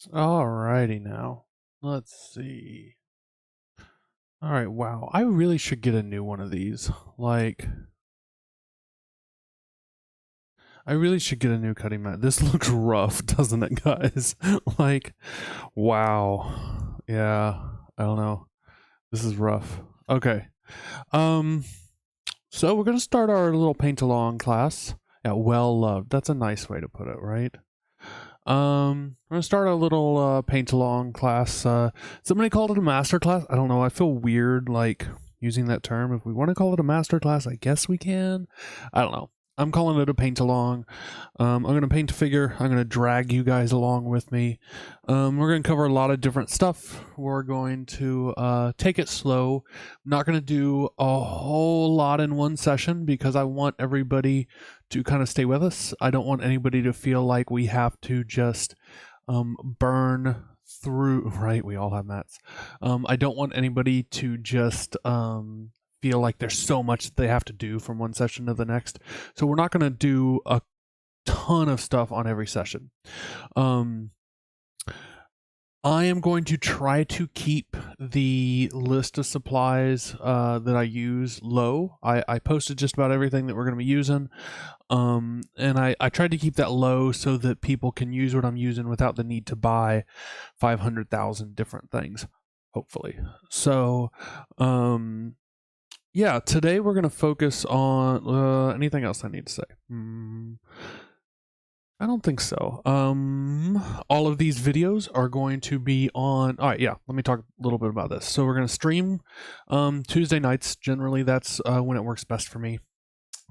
Alrighty now. Let's see. Alright, wow. I really should get a new one of these. Like, I really should get a new cutting mat. This looks rough, doesn't it, guys? Like, wow. Yeah, I don't know. This is rough. Okay. Um, so we're gonna start our little paint along class. Yeah, well loved. That's a nice way to put it, right? We're gonna start a little paint along class. Somebody called it a master class. I don't know. I feel weird like using that term. If we want to call it a master class, I guess we can. I don't know. I'm calling it a paint along. I'm gonna paint a figure. I'm gonna drag you guys along with me. We're gonna cover a lot of different stuff. We're going to take it slow. I'm not gonna do a whole lot in one session because I want everybody to kind of stay with us. I don't want anybody to feel like we have to just burn through, right? We all have mats. I don't want anybody to just feel like there's so much that they have to do from one session to the next. So we're not going to do a ton of stuff on every session. I am going to try to keep the list of supplies that I use low. I posted just about everything that we're going to be using. And I tried to keep that low so that people can use what I'm using without the need to buy 500,000 different things, hopefully. So, yeah, today we're going to focus on anything else I need to say. I don't think so. All of these videos are going to be on. All right, yeah. Let me talk a little bit about this. So we're going to stream Tuesday nights. Generally, that's when it works best for me.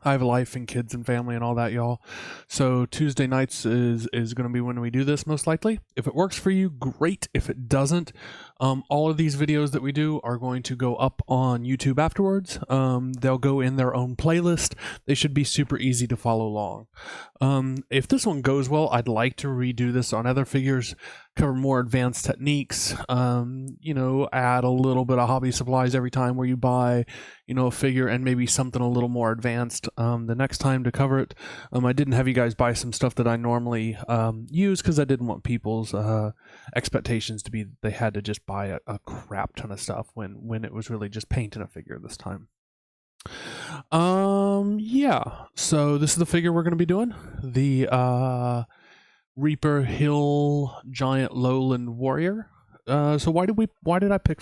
I have a life and kids and family and all that, y'all. So Tuesday nights is going to be when we do this, most likely. If it works for you, great. If it doesn't, all of these videos that we do are going to go up on YouTube afterwards. They'll go in their own playlist. They should be super easy to follow along. If this one goes well, I'd like to redo this on other figures, cover more advanced techniques, add a little bit of hobby supplies every time where you buy, a figure and maybe something a little more advanced the next time to cover it. I didn't have you guys buy some stuff that I normally use because I didn't want people's expectations to be they had to just buy a crap ton of stuff when it was really just painting a figure this time. Yeah. So this is the figure we're going to be doing. The Reaper Hill Giant Lowland Warrior. So why did I pick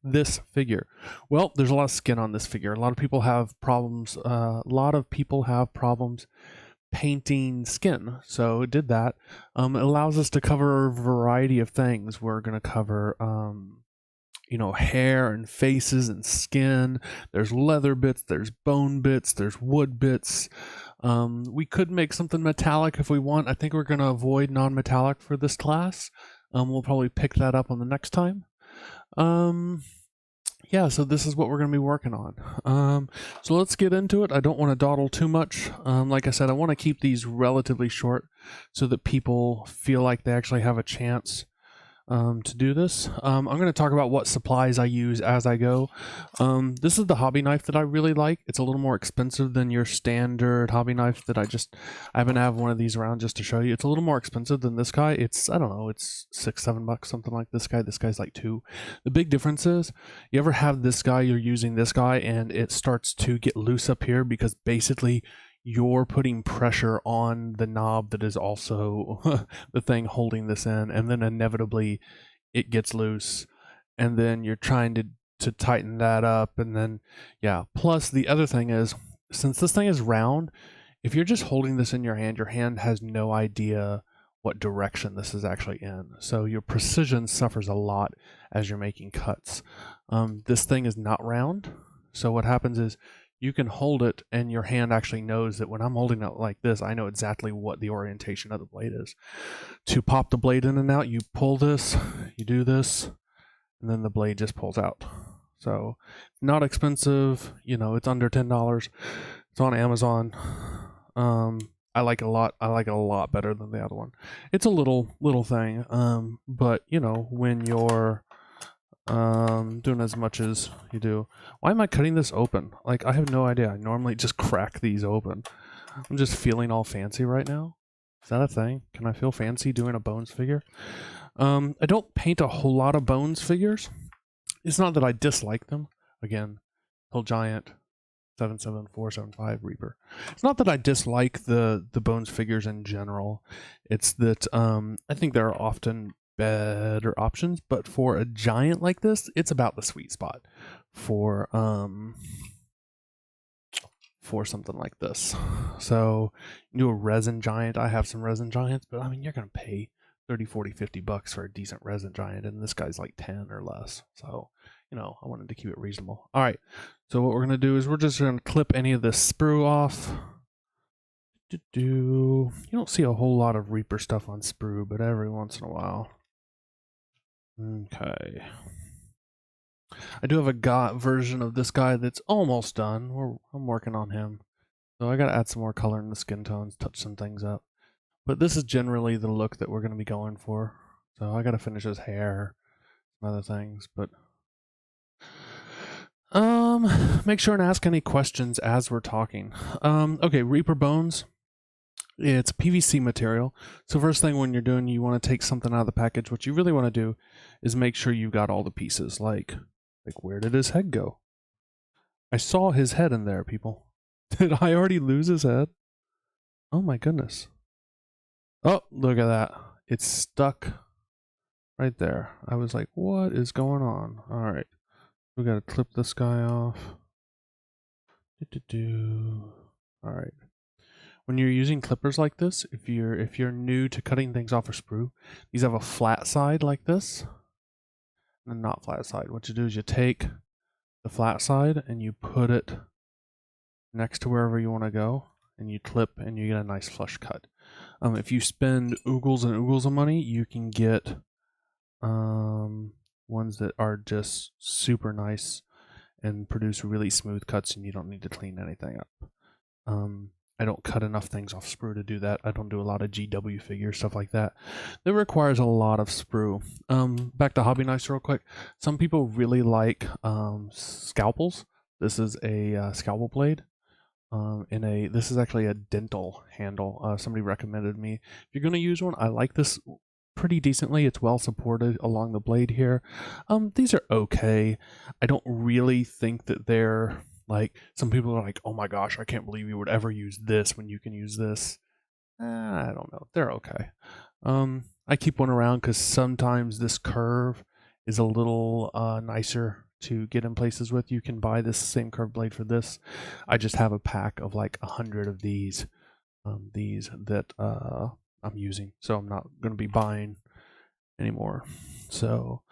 this figure? Well, there's a lot of skin on this figure. A lot of people have problems. Painting skin, so it did that. It allows us to cover a variety of things. We're going to cover hair and faces and skin. There's leather bits, there's bone bits, there's wood bits. We could make something metallic if we want. I think we're going to avoid non-metallic for this class. We'll probably pick that up on the next time. Yeah, so this is what we're going to be working on. So let's get into it. I don't want to dawdle too much. Like I said, I want to keep these relatively short so that people feel like they actually have a chance to do this. I'm going to talk about what supplies I use as I go. This is the hobby knife that I really like. It's a little more expensive than your standard hobby knife that I happen to have one of these around just to show you. It's a little more expensive than this guy. It's, I don't know, it's $6-7, something like this guy. This guy's like $2. The big difference is you ever have this guy, you're using this guy and it starts to get loose up here because basically you're putting pressure on the knob that is also the thing holding this in, and then inevitably it gets loose, and then you're trying to tighten that up, and then plus the other thing is, since this thing is round, if you're just holding this in your hand has no idea what direction this is actually in, so your precision suffers a lot as you're making cuts. This thing is not round, so what happens is you can hold it and your hand actually knows that when I'm holding it like this, I know exactly what the orientation of the blade is. To pop the blade in and out, you pull this, you do this, and then the blade just pulls out. So not expensive, it's under $10. It's on Amazon. I like it a lot. I like it a lot better than the other one. It's a little thing, but when you're doing as much as you do. Why am I cutting this open? Like, I have no idea. I normally just crack these open. I'm just feeling all fancy right now. Is that a thing? Can I feel fancy doing a Bones figure? I don't paint a whole lot of Bones figures. It's not that I dislike them. Again, Hill Giant, 77475 Reaper. It's not that I dislike the Bones figures in general. It's that I think there are often better options, but for a giant like this, it's about the sweet spot for something like this. So you do a resin giant. I have some resin giants, but I mean, you're going to pay 30, 40, 50 bucks for a decent resin giant, and this guy's like 10 or less. So, you know, I wanted to keep it reasonable. All right. So what we're going to do is we're just going to clip any of this sprue off. You don't see a whole lot of Reaper stuff on sprue, but every once in a while. Okay. I do have a version of this guy that's almost done. I'm working on him. So I got to add some more color in the skin tones, touch some things up. But this is generally the look that we're going to be going for. So I got to finish his hair, some other things, but make sure and ask any questions as we're talking. Okay, Reaper Bones. It's PVC material. So first thing when you're doing, you want to take something out of the package. What you really want to do is make sure you've got all the pieces. Like where did his head go? I saw his head in there, people. Did I already lose his head? Oh my goodness. Oh, look at that. It's stuck right there. I was like, what is going on? All right. We got to clip this guy off. All right. When you're using clippers like this, if you're new to cutting things off of sprue, these have a flat side like this, and not flat side. What you do is you take the flat side and you put it next to wherever you want to go, and you clip, and you get a nice flush cut. If you spend oogles and oogles of money, you can get ones that are just super nice and produce really smooth cuts, and you don't need to clean anything up. I don't cut enough things off sprue to do that. I don't do a lot of GW figures, stuff like that. That requires a lot of sprue. Back to Hobby Knives real quick. Some people really like scalpels. This is a scalpel blade. This is actually a dental handle. Somebody recommended me. If you're going to use one, I like this pretty decently. It's well supported along the blade here. These are okay. I don't really think that they're like, some people are like, oh my gosh, I can't believe you would ever use this when you can use this. I don't know. They're okay. I keep one around because sometimes this curve is a little nicer to get in places with. You can buy this same curved blade for this. I just have a pack of like 100 of these that I'm using, so I'm not going to be buying anymore. So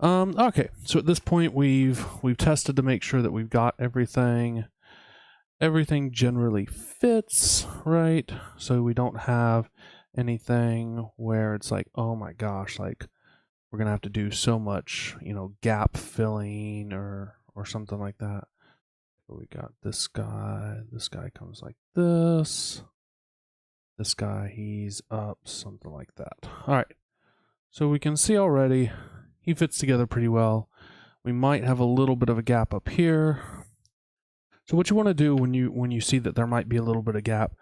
okay, so at this point we've tested to make sure that we've got everything generally fits right, so we don't have anything where it's like, oh my gosh, like we're gonna have to do so much, you know, gap filling or something like that. We got this guy comes like this guy, he's up, something like that. All right, so we can see already he fits together pretty well. We might have a little bit of a gap up here. So what you want to do when you see that there might be a little bit of gap,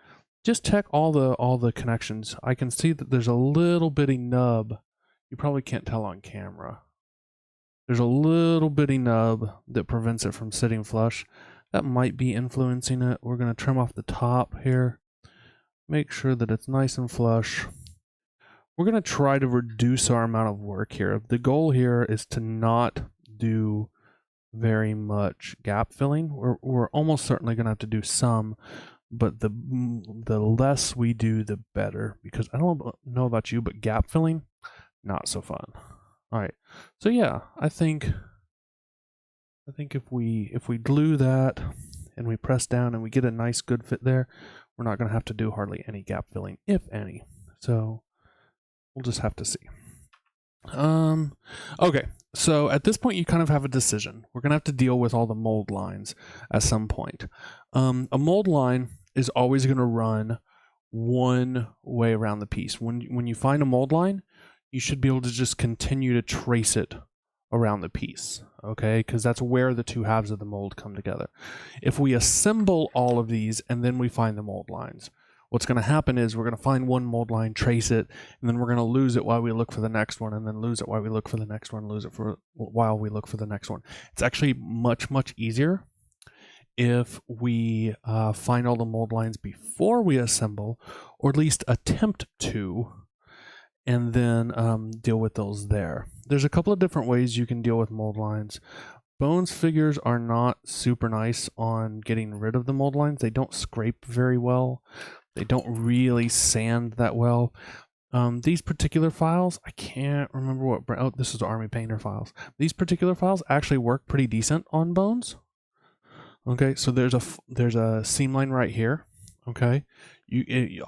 just check all the connections. I can see that there's a little bitty nub. You probably can't tell on camera. There's a little bitty nub that prevents it from sitting flush. That might be influencing it. We're going to trim off the top here. Make sure that it's nice and flush. We're going to try to reduce our amount of work here. The goal here is to not do very much gap filling. We're almost certainly going to have to do some, but the less we do, the better, because I don't know about you, but gap filling, not so fun. All right, so yeah, I think if we glue that and we press down and we get a nice good fit there, we're not going to have to do hardly any gap filling, if any. So we'll just have to see. Okay, so at this point you kind of have a decision. We're going to have to deal with all the mold lines at some point. A mold line is always going to run one way around the piece. When you find a mold line, you should be able to just continue to trace it around the piece, okay? Because that's where the two halves of the mold come together. If we assemble all of these and then we find the mold lines, what's going to happen is we're going to find one mold line, trace it, and then we're going to lose it while we look for the next one, and then lose it while we look for the next one, lose it while we look for the next one. It's actually much, much easier if we find all the mold lines before we assemble, or at least attempt to, and then deal with those there. There's a couple of different ways you can deal with mold lines. Bones figures are not super nice on getting rid of the mold lines. They don't scrape very well. They don't really sand that well. These particular files, I can't remember what brand. Oh, this is Army Painter files. These particular files actually work pretty decent on bones. Okay, so there's a seam line right here. Okay,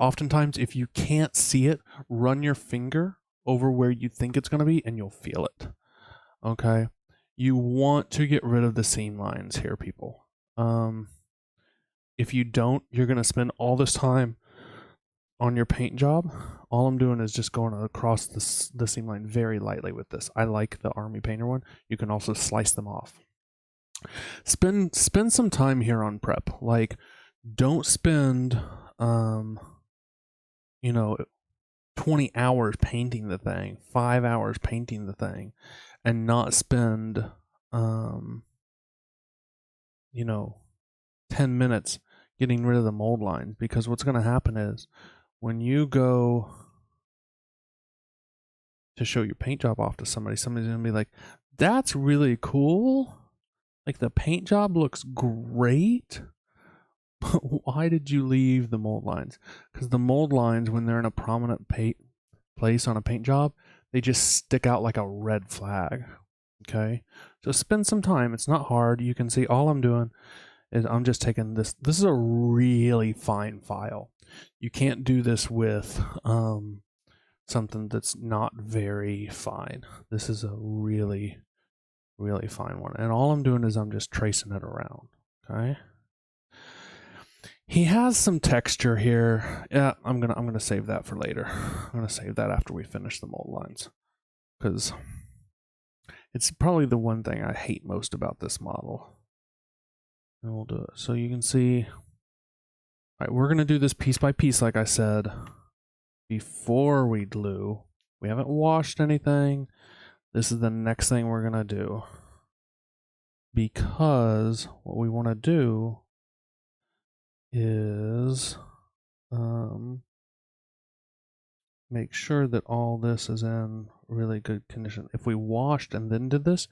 oftentimes if you can't see it, run your finger over where you think it's going to be, and you'll feel it. Okay, you want to get rid of the seam lines here, people. If you don't, you're going to spend all this time on your paint job. All I'm doing is just going across the seam line very lightly with this. I like the Army Painter one. You can also slice them off. Spend some time here on prep. Like, don't spend 20 hours painting the thing, 5 hours painting the thing, and not spend 10 minutes getting rid of the mold lines. Because what's going to happen is when you go to show your paint job off to somebody's going to be like, that's really cool. Like, the paint job looks great, but why did you leave the mold lines? Because the mold lines, when they're in a prominent place on a paint job, they just stick out like a red flag. Okay, so spend some time. It's not hard. You can see all I'm doing is I'm just taking this. This is a really fine file. You can't do this with something that's not very fine. This is a really, really fine one, and all I'm doing is I'm just tracing it around. Okay, he has some texture here. Yeah, I'm gonna save that for later. I'm gonna save that after we finish the mold lines, because it's probably the one thing I hate most about this model. And we'll do it so you can see. All right, we're gonna do this piece by piece, like I said before we glue. We haven't washed anything. This is the next thing we're gonna do, because what we want to do is make sure that all this is in really good condition. If we washed and then did this,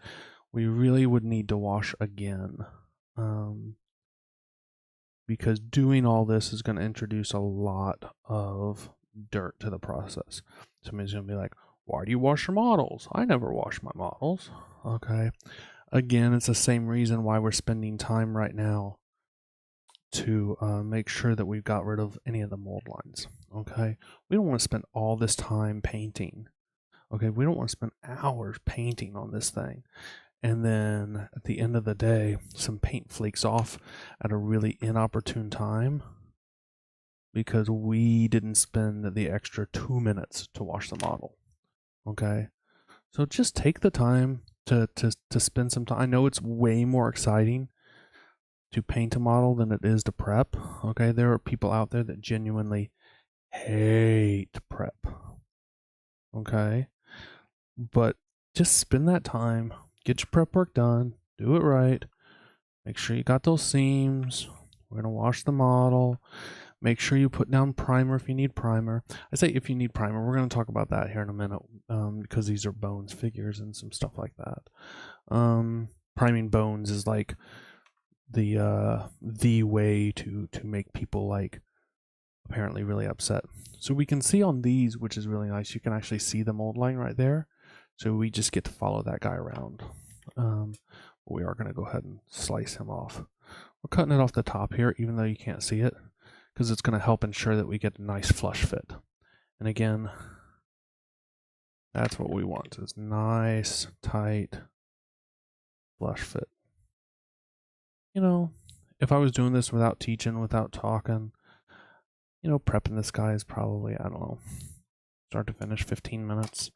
we really would need to wash again, because doing all this is going to introduce a lot of dirt to the process. Somebody's going to be like, why do you wash your models? I never wash my models. Okay. Again, it's the same reason why we're spending time right now to make sure that we've got rid of any of the mold lines. Okay. We don't want to spend all this time painting. Okay. We don't want to spend hours painting on this thing, and then at the end of the day, some paint flakes off at a really inopportune time because we didn't spend the extra 2 minutes to wash the model. Okay. So just take the time to spend some time. I know it's way more exciting to paint a model than it is to prep. Okay, there are people out there that genuinely hate prep. Okay, but just spend that time, get your prep work done, do it right, make sure you got those seams. We're gonna wash the model. Make sure you put down primer if you need primer. I say if you need primer, we're going to talk about that here in a minute, because these are bones figures and some stuff like that. Priming bones is like the way to make people like apparently really upset. So we can see on these, which is really nice, you can actually see the mold line right there. So we just get to follow that guy around. We are going to go ahead and slice him off. We're cutting it off the top here, even though you can't see it, because it's going to help ensure that we get a nice flush fit. And again, that's what we want, is nice, tight, flush fit. You know, if I was doing this without teaching, without talking, prepping this guy is probably, I don't know, start to finish 15 minutes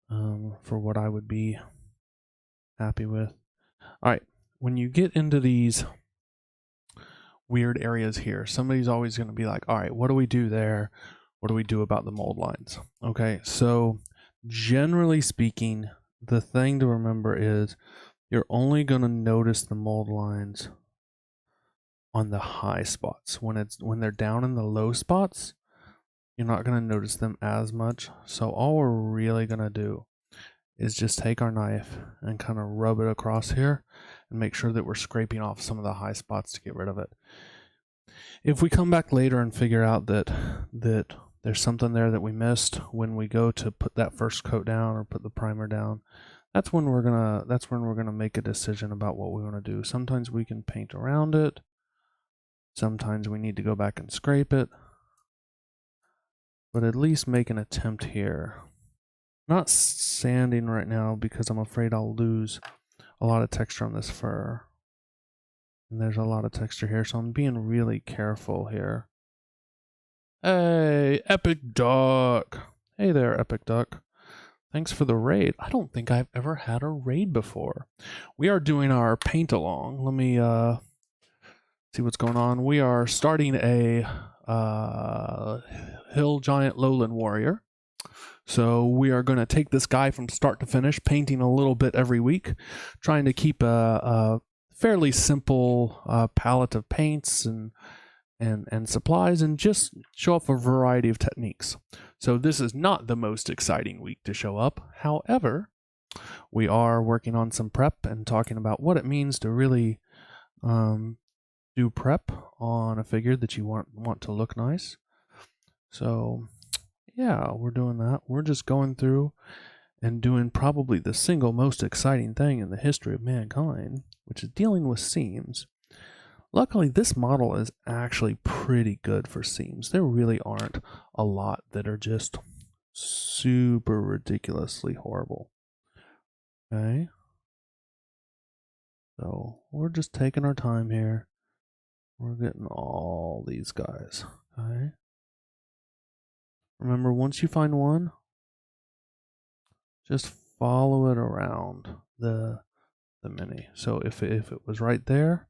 for what I would be happy with. All right, when you get into these weird areas here. Somebody's always going to be like, all right, what do we do there? What do we do about the mold lines? Okay, so generally speaking, the thing to remember is you're only going to notice the mold lines on the high spots. When they're down in the low spots, you're not going to notice them as much. So all we're really going to do is just take our knife and kind of rub it across here and make sure that we're scraping off some of the high spots to get rid of it. If we come back later and figure out that there's something there that we missed when we go to put that first coat down or put the primer down, that's when we're gonna make a decision about what we want to do. Sometimes we can paint around it. Sometimes we need to go back and scrape it. But at least make an attempt here. Not sanding right now because I'm afraid I'll lose a lot of texture on this fur. And there's a lot of texture here, so I'm being really careful here. Hey, Epic Duck. Hey there, Epic Duck. Thanks for the raid. I don't think I've ever had a raid before. We are doing our paint along. Let me see what's going on. We are starting a Hill Giant Lowland Warrior. So we are going to take this guy from start to finish, painting a little bit every week, trying to keep a fairly simple palette of paints and supplies, and just show off a variety of techniques. So this is not the most exciting week to show up. However, we are working on some prep and talking about what it means to really do prep on a figure that you want to look nice. So yeah, we're doing that. We're just going through and doing probably the single most exciting thing in the history of mankind, which is dealing with seams. Luckily, this model is actually pretty good for seams. There really aren't a lot that are just super ridiculously horrible. Okay. So we're just taking our time here. We're getting all these guys. Okay. Remember, once you find one, just follow it around the mini. So if it was right there,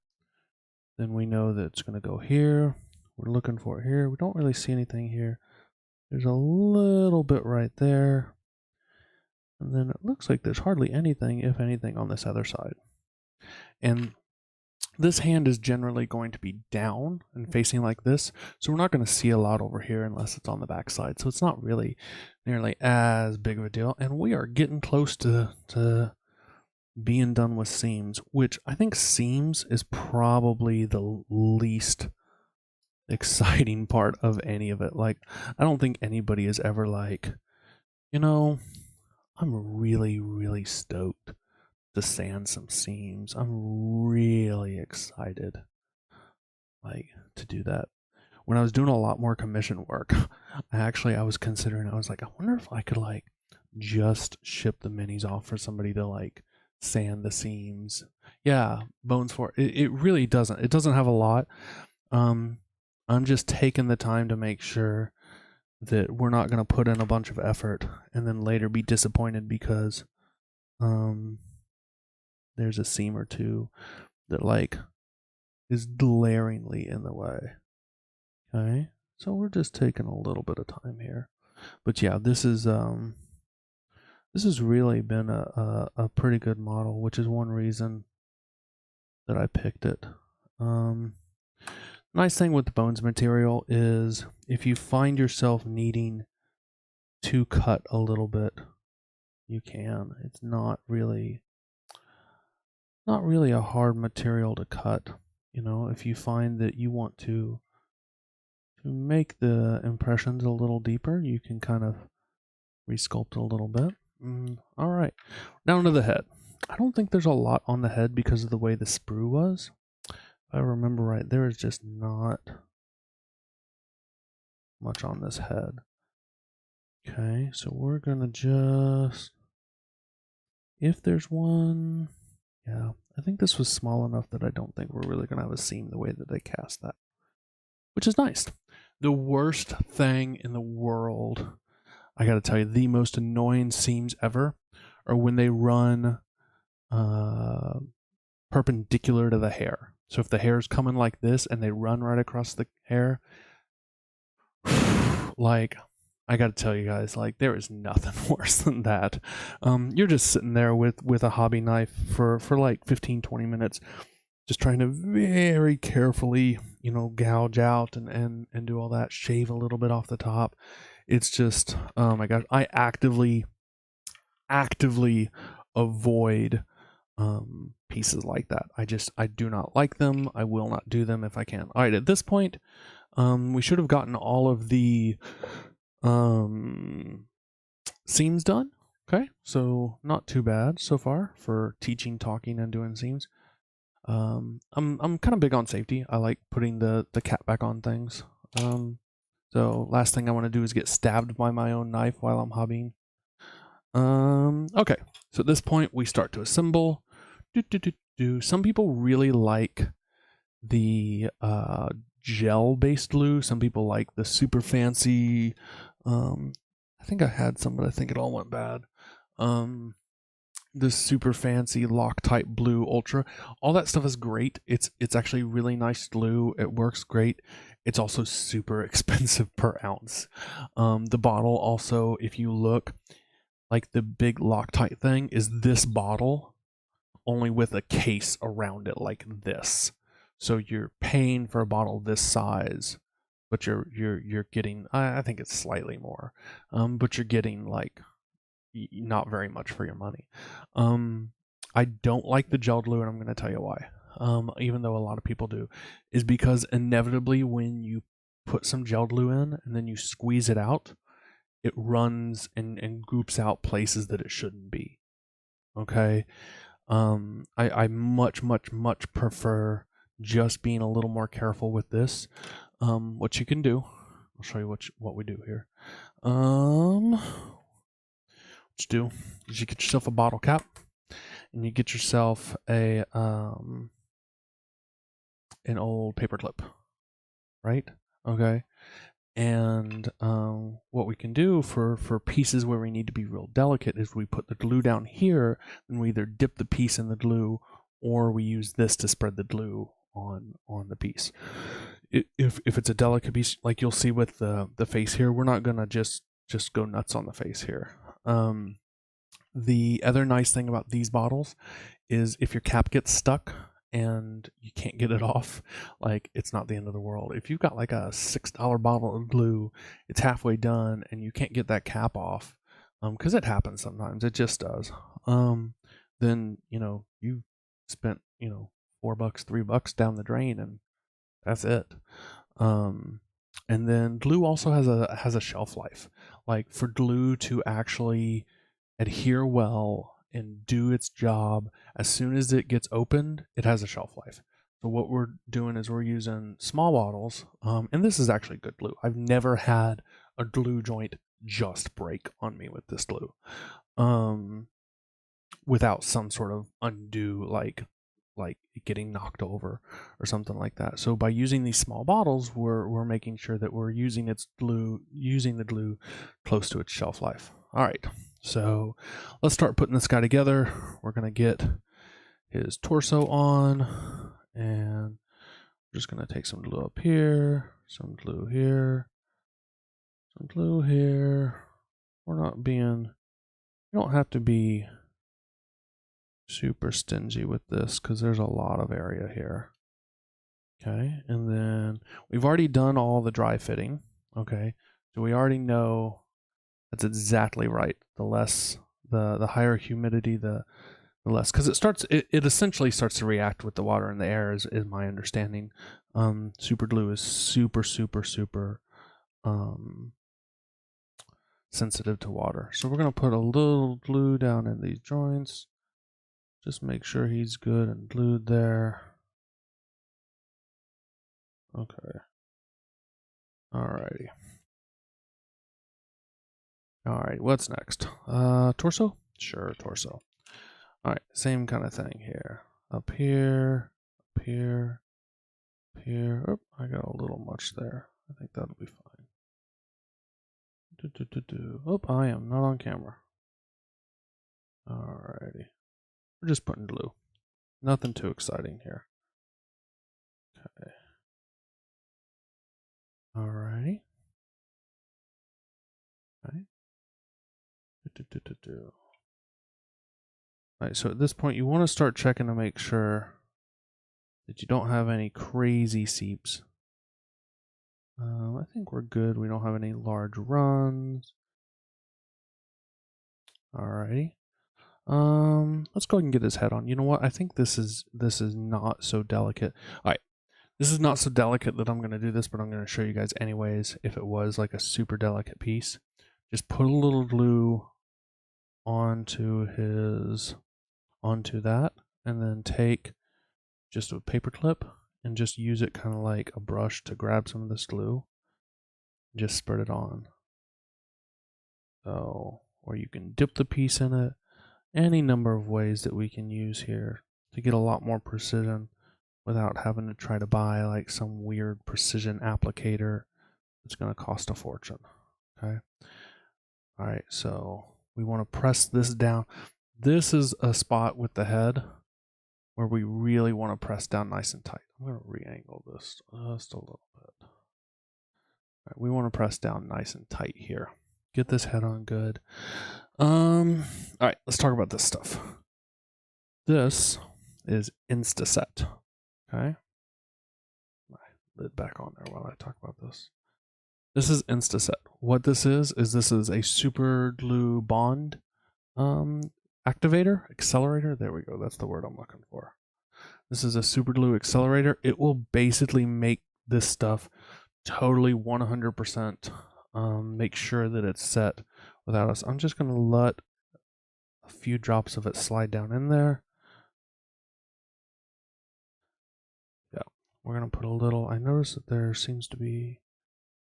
then we know that it's going to go here. We're looking for it here. We don't really see anything here. There's a little bit right there. And then it looks like there's hardly anything, if anything, on this other side. And this hand is generally going to be down and facing like this, so we're not going to see a lot over here unless it's on the back side. So it's not really nearly as big of a deal. And we are getting close to being done with seams, which I think seams is probably the least exciting part of any of it. Like, I don't think anybody is ever like, you know, I'm really, really stoked to sand some seams. I'm really excited, like, to do that. When I was doing a lot more commission work, I was considering, I was like, I wonder if I could like just ship the minis off for somebody to like sand the seams. Yeah, Bones for it really doesn't. It doesn't have a lot. I'm just taking the time to make sure that we're not going to put in a bunch of effort and then later be disappointed because there's a seam or two that like is glaringly in the way. Okay, so we're just taking a little bit of time here, but yeah, this has really been a pretty good model, which is one reason that I picked it. Nice thing with the Bones material is if you find yourself needing to cut a little bit, you can. It's not really a hard material to cut. You know, if you find that you want to make the impressions a little deeper, you can kind of resculpt a little bit. All right, down to the head. I don't think there's a lot on the head because of the way the sprue was. If I remember right, there is just not much on this head. Okay, so we're gonna just, if there's one, yeah, I think this was small enough that I don't think we're really gonna have a seam the way that they cast that, which is nice. The worst thing in the world, I gotta tell you, the most annoying seams ever are when they run perpendicular to the hair. So if the hair's coming like this and they run right across the hair, like, I gotta tell you guys, like, there is nothing worse than that. You're just sitting there with a hobby knife for like 15-20 minutes, just trying to very carefully, gouge out and do all that, shave a little bit off the top. It's just, oh my gosh, I actively avoid pieces like that. I do not like them. I will not do them if I can. All right, at this point, we should have gotten all of the seams done. Okay, so not too bad so far for teaching, talking, and doing seams. I'm kind of big on safety. I like putting the cap back on things. So last thing I want to do is get stabbed by my own knife while I'm hobbying. Okay, so at this point we start to assemble. Some people really like the gel-based glue. Some people like the super fancy. I think I had some, but I think it all went bad. This super fancy Loctite Blue Ultra. All that stuff is great. It's actually really nice glue. It works great. It's also super expensive per ounce. The bottle also, if you look, like the big Loctite thing is this bottle, only with a case around it like this. So you're paying for a bottle this size, but you're getting, I think it's slightly more, but you're getting like not very much for your money. I don't like the gel glue, and I'm going to tell you why. Even though a lot of people do, is because inevitably when you put some gel glue in and then you squeeze it out, it runs and goops out places that it shouldn't be. Okay. I much prefer just being a little more careful with this. What you can do, I'll show you what we do here. What you do is you get yourself a bottle cap, and you get yourself a an old paper clip, right? Okay. And what we can do for pieces where we need to be real delicate is we put the glue down here, and we either dip the piece in the glue or we use this to spread the glue on the piece. If it's a delicate piece, like you'll see with the face here, we're not gonna just go nuts on the face here. The other nice thing about these bottles is if your cap gets stuck and you can't get it off, like, it's not the end of the world. If you've got like a $6 bottle of glue, it's halfway done and you can't get that cap off, because it happens sometimes, it just does, then you spent $4, $3 down the drain, and that's it. And then glue also has a shelf life. Like, for glue to actually adhere well and do its job, as soon as it gets opened, it has a shelf life. So what we're doing is we're using small bottles, and this is actually good glue. I've never had a glue joint just break on me with this glue, without some sort of undue, like getting knocked over or something like that. So by using these small bottles, we're making sure that we're using the glue close to its shelf life. All right, so let's start putting this guy together. We're gonna get his torso on, and we're just gonna take some glue up here, some glue here, some glue here. You don't have to be super stingy with this because there's a lot of area here. Okay, and then we've already done all the dry fitting. Okay, so we already know that's exactly right. The higher humidity, the less, because it essentially starts to react with the water in the air, is my understanding. Super glue is super sensitive to water, so we're gonna put a little glue down in these joints. Just make sure he's good and glued there. Okay. Alrighty. Alright, what's next? Torso? Sure, torso. Alright, same kind of thing here. Up here, up here, up here. Oh, I got a little much there. I think that'll be fine. Oh, I am not on camera. Alrighty. We're just putting glue. Nothing too exciting here. Alrighty. Right. Alright, so at this point you want to start checking to make sure that you don't have any crazy seeps. I think we're good. We don't have any large runs. Alrighty. Let's go ahead and get his head on. You know what? I think this is not so delicate. Alright. This is not so delicate that I'm going to do this, but I'm going to show you guys anyways. If it was like a super delicate piece, just put a little glue onto that, and then take just a paper clip and just use it kind of like a brush to grab some of this glue. Just spread it on. So, or you can dip the piece in it. Any number of ways that we can use here to get a lot more precision without having to try to buy like some weird precision applicator that's going to cost a fortune. Okay. All right. So we want to press this down. This is a spot with the head where we really want to press down nice and tight. I'm going to re-angle this just a little bit. All right, we want to press down nice and tight here. Get this head on good. All right, let's talk about this stuff. This is Instaset. Okay. My lid back on there while I talk about this. This is Instaset. What this is this is a super glue bond accelerator. There we go. That's the word I'm looking for. This is a super glue accelerator. It will basically make this stuff totally 100% make sure that it's set without us. I'm just going to let a few drops of it slide down in there. Yeah, we're going to put a little. I noticed that there seems to be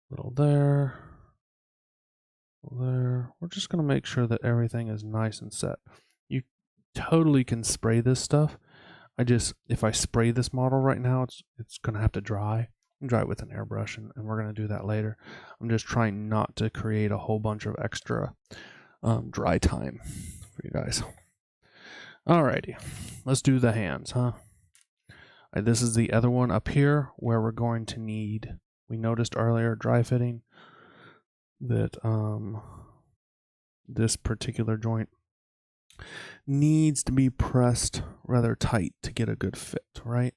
a little there. There. We're just going to make sure that everything is nice and set. You totally can spray this stuff. If I spray this model right now, it's going to have to dry. Dry it with an airbrush, and we're going to do that later. I'm just trying not to create a whole bunch of extra dry time for you guys. Alrighty, let's do the hands, huh? Right, this is the other one up here where we're going to need, we noticed earlier, dry fitting, that this particular joint needs to be pressed rather tight to get a good fit, right?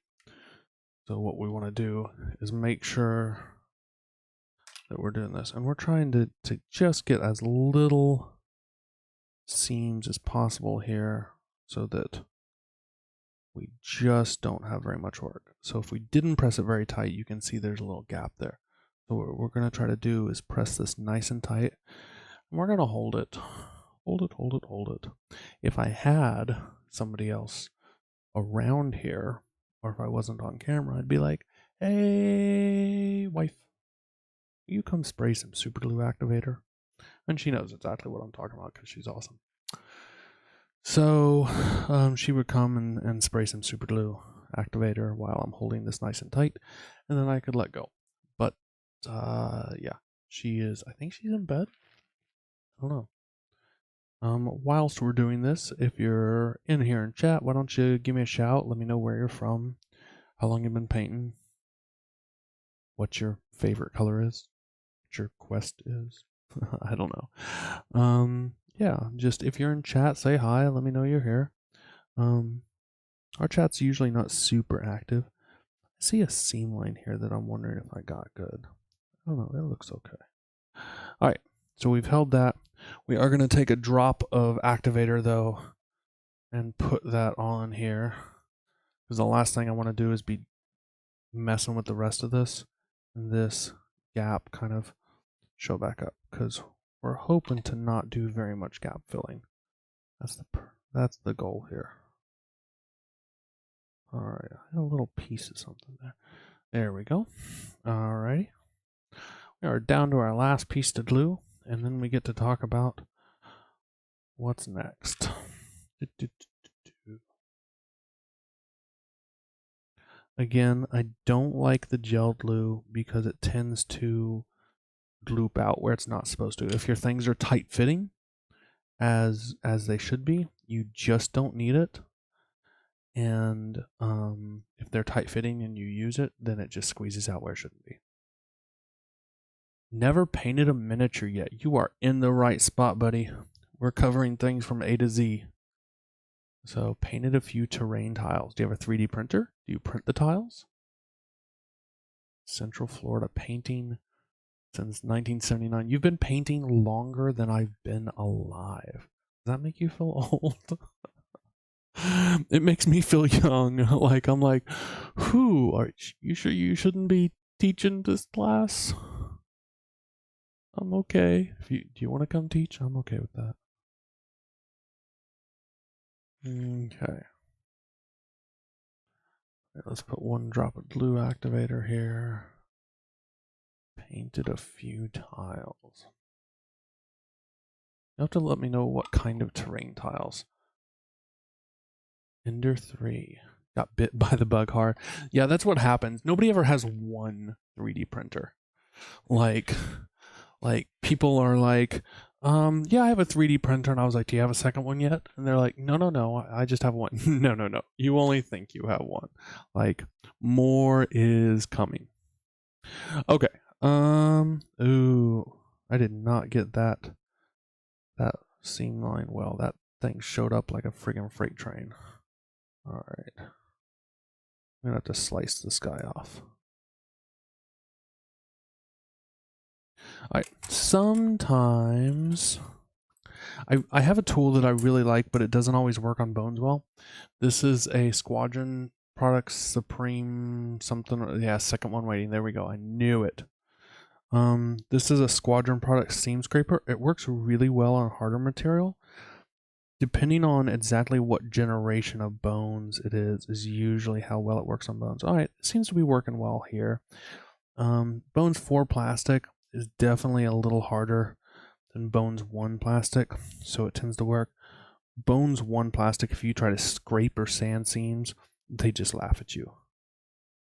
So what we want to do is make sure that we're doing this. And we're trying to just get as little seams as possible here so that we just don't have very much work. So if we didn't press it very tight, you can see there's a little gap there. So what we're going to try to do is press this nice and tight. And we're going to hold it. Hold it, hold it, hold it. If I had somebody else around here, or if I wasn't on camera, I'd be like, hey, wife, will you come spray some super glue activator? And she knows exactly what I'm talking about because she's awesome. So she would come and spray some super glue activator while I'm holding this nice and tight, and then I could let go. But yeah, she is, I think she's in bed. I don't know. Whilst we're doing this, if you're in here in chat, why don't you give me a shout? Let me know where you're from, how long you've been painting, what your favorite color is, what your quest is. I don't know. Yeah, just if you're in chat, say hi. Let me know you're here. Our chat's usually not super active. I see a seam line here that I'm wondering if I got good. I don't know. It looks okay. All right, so we've held that. We are going to take a drop of activator though and put that on here, because the last thing I want to do is be messing with the rest of this and this gap kind of show back up, because we're hoping to not do very much gap filling. That's the goal here. All right, I had a little piece of something there. There we go. All righty. We are down to our last piece to glue, and then we get to talk about what's next. Again, I don't like the gel glue because it tends to gloop out where it's not supposed to. If your things are tight fitting, as they should be, you just don't need it. And if they're tight fitting and you use it, then it just squeezes out where it shouldn't be. Never painted a miniature yet. You are in the right spot, buddy. We're covering things from A to Z. So painted a few terrain tiles. Do you have a 3D printer? Do you print the tiles? Central Florida painting since 1979. You've been painting longer than I've been alive. Does that make you feel old? It makes me feel young. Like I'm like, who are you sure you shouldn't be teaching this class? I'm okay. Do you want to come teach? I'm okay with that. Okay. Let's put one drop of glue activator here. Painted a few tiles. You have to let me know what kind of terrain tiles. Ender 3. Got bit by the bug hard. Yeah, that's what happens. Nobody ever has one 3D printer. Like people are like, yeah, I have a 3D printer, and I was like, do you have a second one yet? And they're like, no, I just have one. No, you only think you have one. Like, more is coming. Okay. Ooh, I did not get that seam line well. That thing showed up like a friggin' freight train. All right. I'm gonna have to slice this guy off. Sometimes I have a tool that I really like, but it doesn't always work on bones well. This is a Squadron Products Supreme something. Yeah, second one waiting. There we go. I knew it. This is a Squadron Products seam scraper. It works really well on harder material. Depending on exactly what generation of bones it is usually how well it works on bones. All right, it seems to be working well here. Bones 4 plastic is definitely a little harder than Bones 1 plastic, so it tends to work. Bones 1 plastic, if you try to scrape or sand seams, they just laugh at you.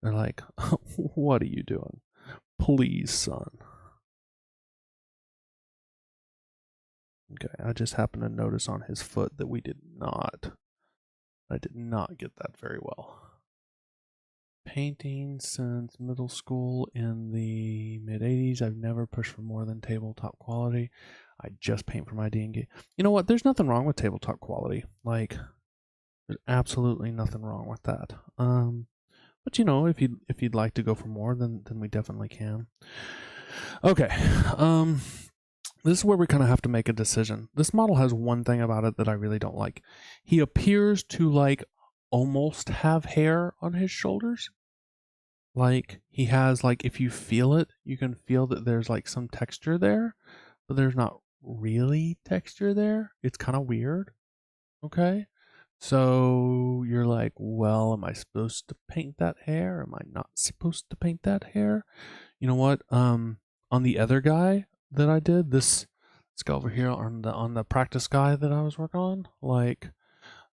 They're like, what are you doing? Please, son. Okay, I just happened to notice on his foot that I did not get that very well. Painting since middle school in the mid-80s. I've never pushed for more than tabletop quality. I just paint for my D&D. You know what? There's nothing wrong with tabletop quality. Like, there's absolutely nothing wrong with that. But you know, if you'd like to go for more, then we definitely can. Okay. This is where we kind of have to make a decision. This model has one thing about it that I really don't like. He appears to like almost have hair on his shoulders. Like he has like, if you feel it, you can feel that there's like some texture there, but there's not really texture there. It's kind of weird. Okay. So you're like, well, am I supposed to paint that hair? Am I not supposed to paint that hair? You know what? On the other guy that I did, let's go over here on the practice guy that I was working on. Like,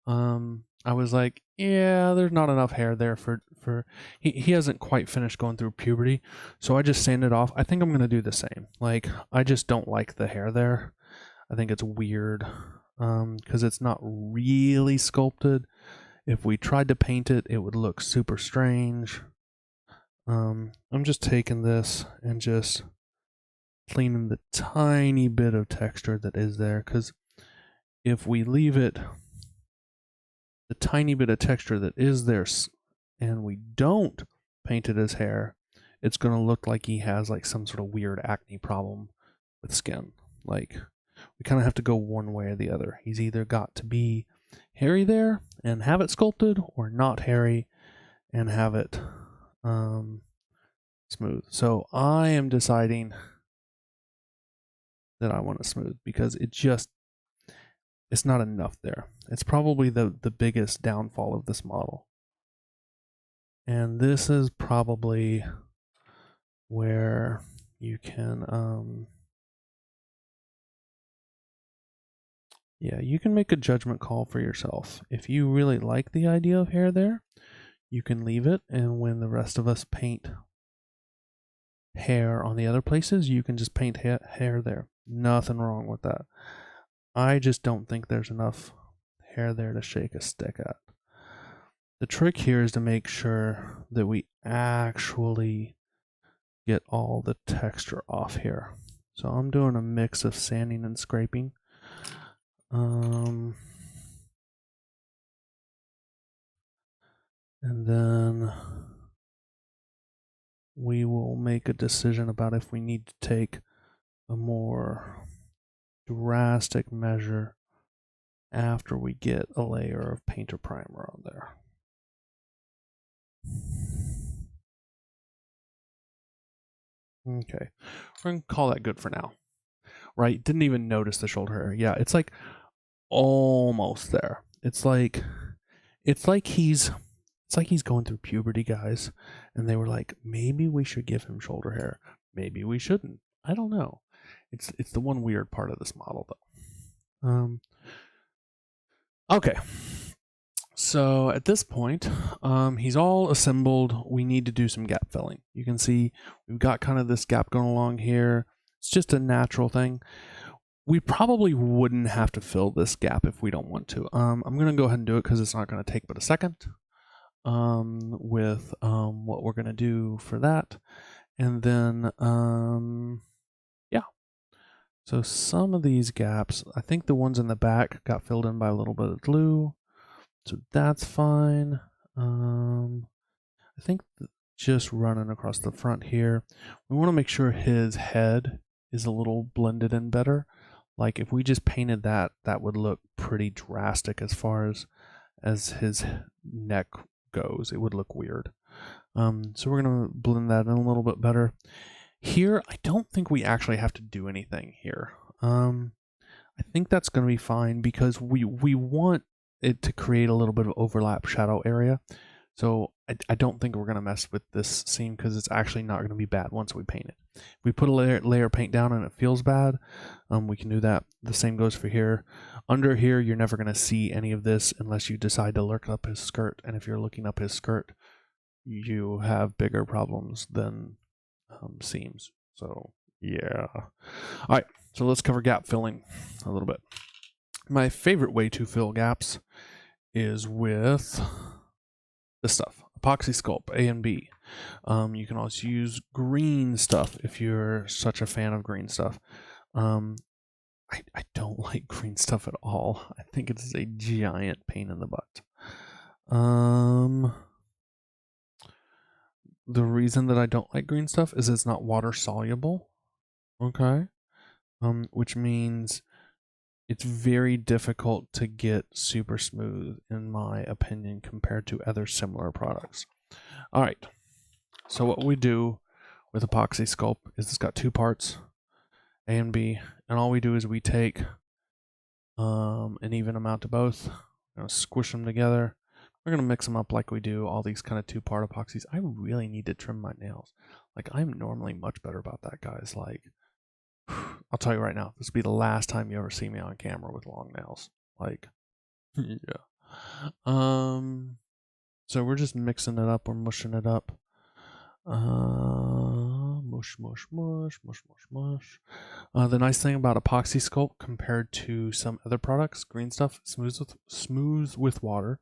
I was like, yeah, there's not enough hair there for he hasn't quite finished going through puberty, so I just sanded off. I think I'm gonna do the same. Like, I just don't like the hair there. I think it's weird, because it's not really sculpted. If we tried to paint it, it would look super strange. I'm just taking this and just cleaning the tiny bit of texture that is there, because if we leave it, the tiny bit of texture that is there, and we don't paint it as hair, it's going to look like he has like some sort of weird acne problem with skin. Like, we kind of have to go one way or the other. He's either got to be hairy there and have it sculpted, or not hairy and have it smooth. So I am deciding that I want it smooth, because it's not enough there. It's probably the biggest downfall of this model. And this is probably where you can you can make a judgment call for yourself. If you really like the idea of hair there, you can leave it, and when the rest of us paint hair on the other places, you can just paint hair there. Nothing wrong with that. I just don't think there's enough hair there to shake a stick at. The trick here is to make sure that we actually get all the texture off here. So I'm doing a mix of sanding and scraping. And then we will make a decision about if we need to take a more drastic measure after we get a layer of paint or primer on there. Okay, we're gonna call that good for now. Right? Didn't even notice the shoulder hair. Yeah, it's like almost there. It's like he's going through puberty, guys, and they were like, maybe we should give him shoulder hair. Maybe we shouldn't. I don't know. It's the one weird part of this model though. Okay. So at this point, he's all assembled. We need to do some gap filling. You can see we've got kind of this gap going along here. It's just a natural thing. We probably wouldn't have to fill this gap if we don't want to. I'm going to go ahead and do it because it's not going to take but a second with what we're going to do for that. And then, yeah. So some of these gaps, I think the ones in the back got filled in by a little bit of glue. So that's fine. I think just running across the front here, we want to make sure his head is a little blended in better. Like if we just painted that, that would look pretty drastic as far as his neck goes. It would look weird. So we're going to blend that in a little bit better. Here, I don't think we actually have to do anything here. I think that's going to be fine because we want it to create a little bit of overlap shadow area. So I don't think we're going to mess with this seam because it's actually not going to be bad once we paint it. If we put a layer of paint down and it feels bad, we can do that. The same goes for here. Under here, you're never going to see any of this unless you decide to look up his skirt. And if you're looking up his skirt, you have bigger problems than seams. So yeah. All right, so let's cover gap filling a little bit. My favorite way to fill gaps is with this stuff, Epoxy Sculpt A and B. You can also use green stuff if you're such a fan of green stuff. I don't like green stuff at all. I think it is a giant pain in the butt. The reason that I don't like green stuff is it's not water soluble. Okay. Which means it's very difficult to get super smooth, in my opinion, compared to other similar products. All right. So what we do with Epoxy Sculpt is it's got two parts, A and B, and all we do is we take an even amount of both, we're gonna squish them together. We're gonna mix them up like we do all these kind of two-part epoxies. I really need to trim my nails. Like I'm normally much better about that, guys. Like I'll tell you right now, this will be the last time you ever see me on camera with long nails. Like, yeah. So we're just mixing it up. We're mushing it up. Mush, mush, mush, mush, mush, mush. The nice thing about Epoxy Sculpt compared to some other products, green stuff, smooth with water.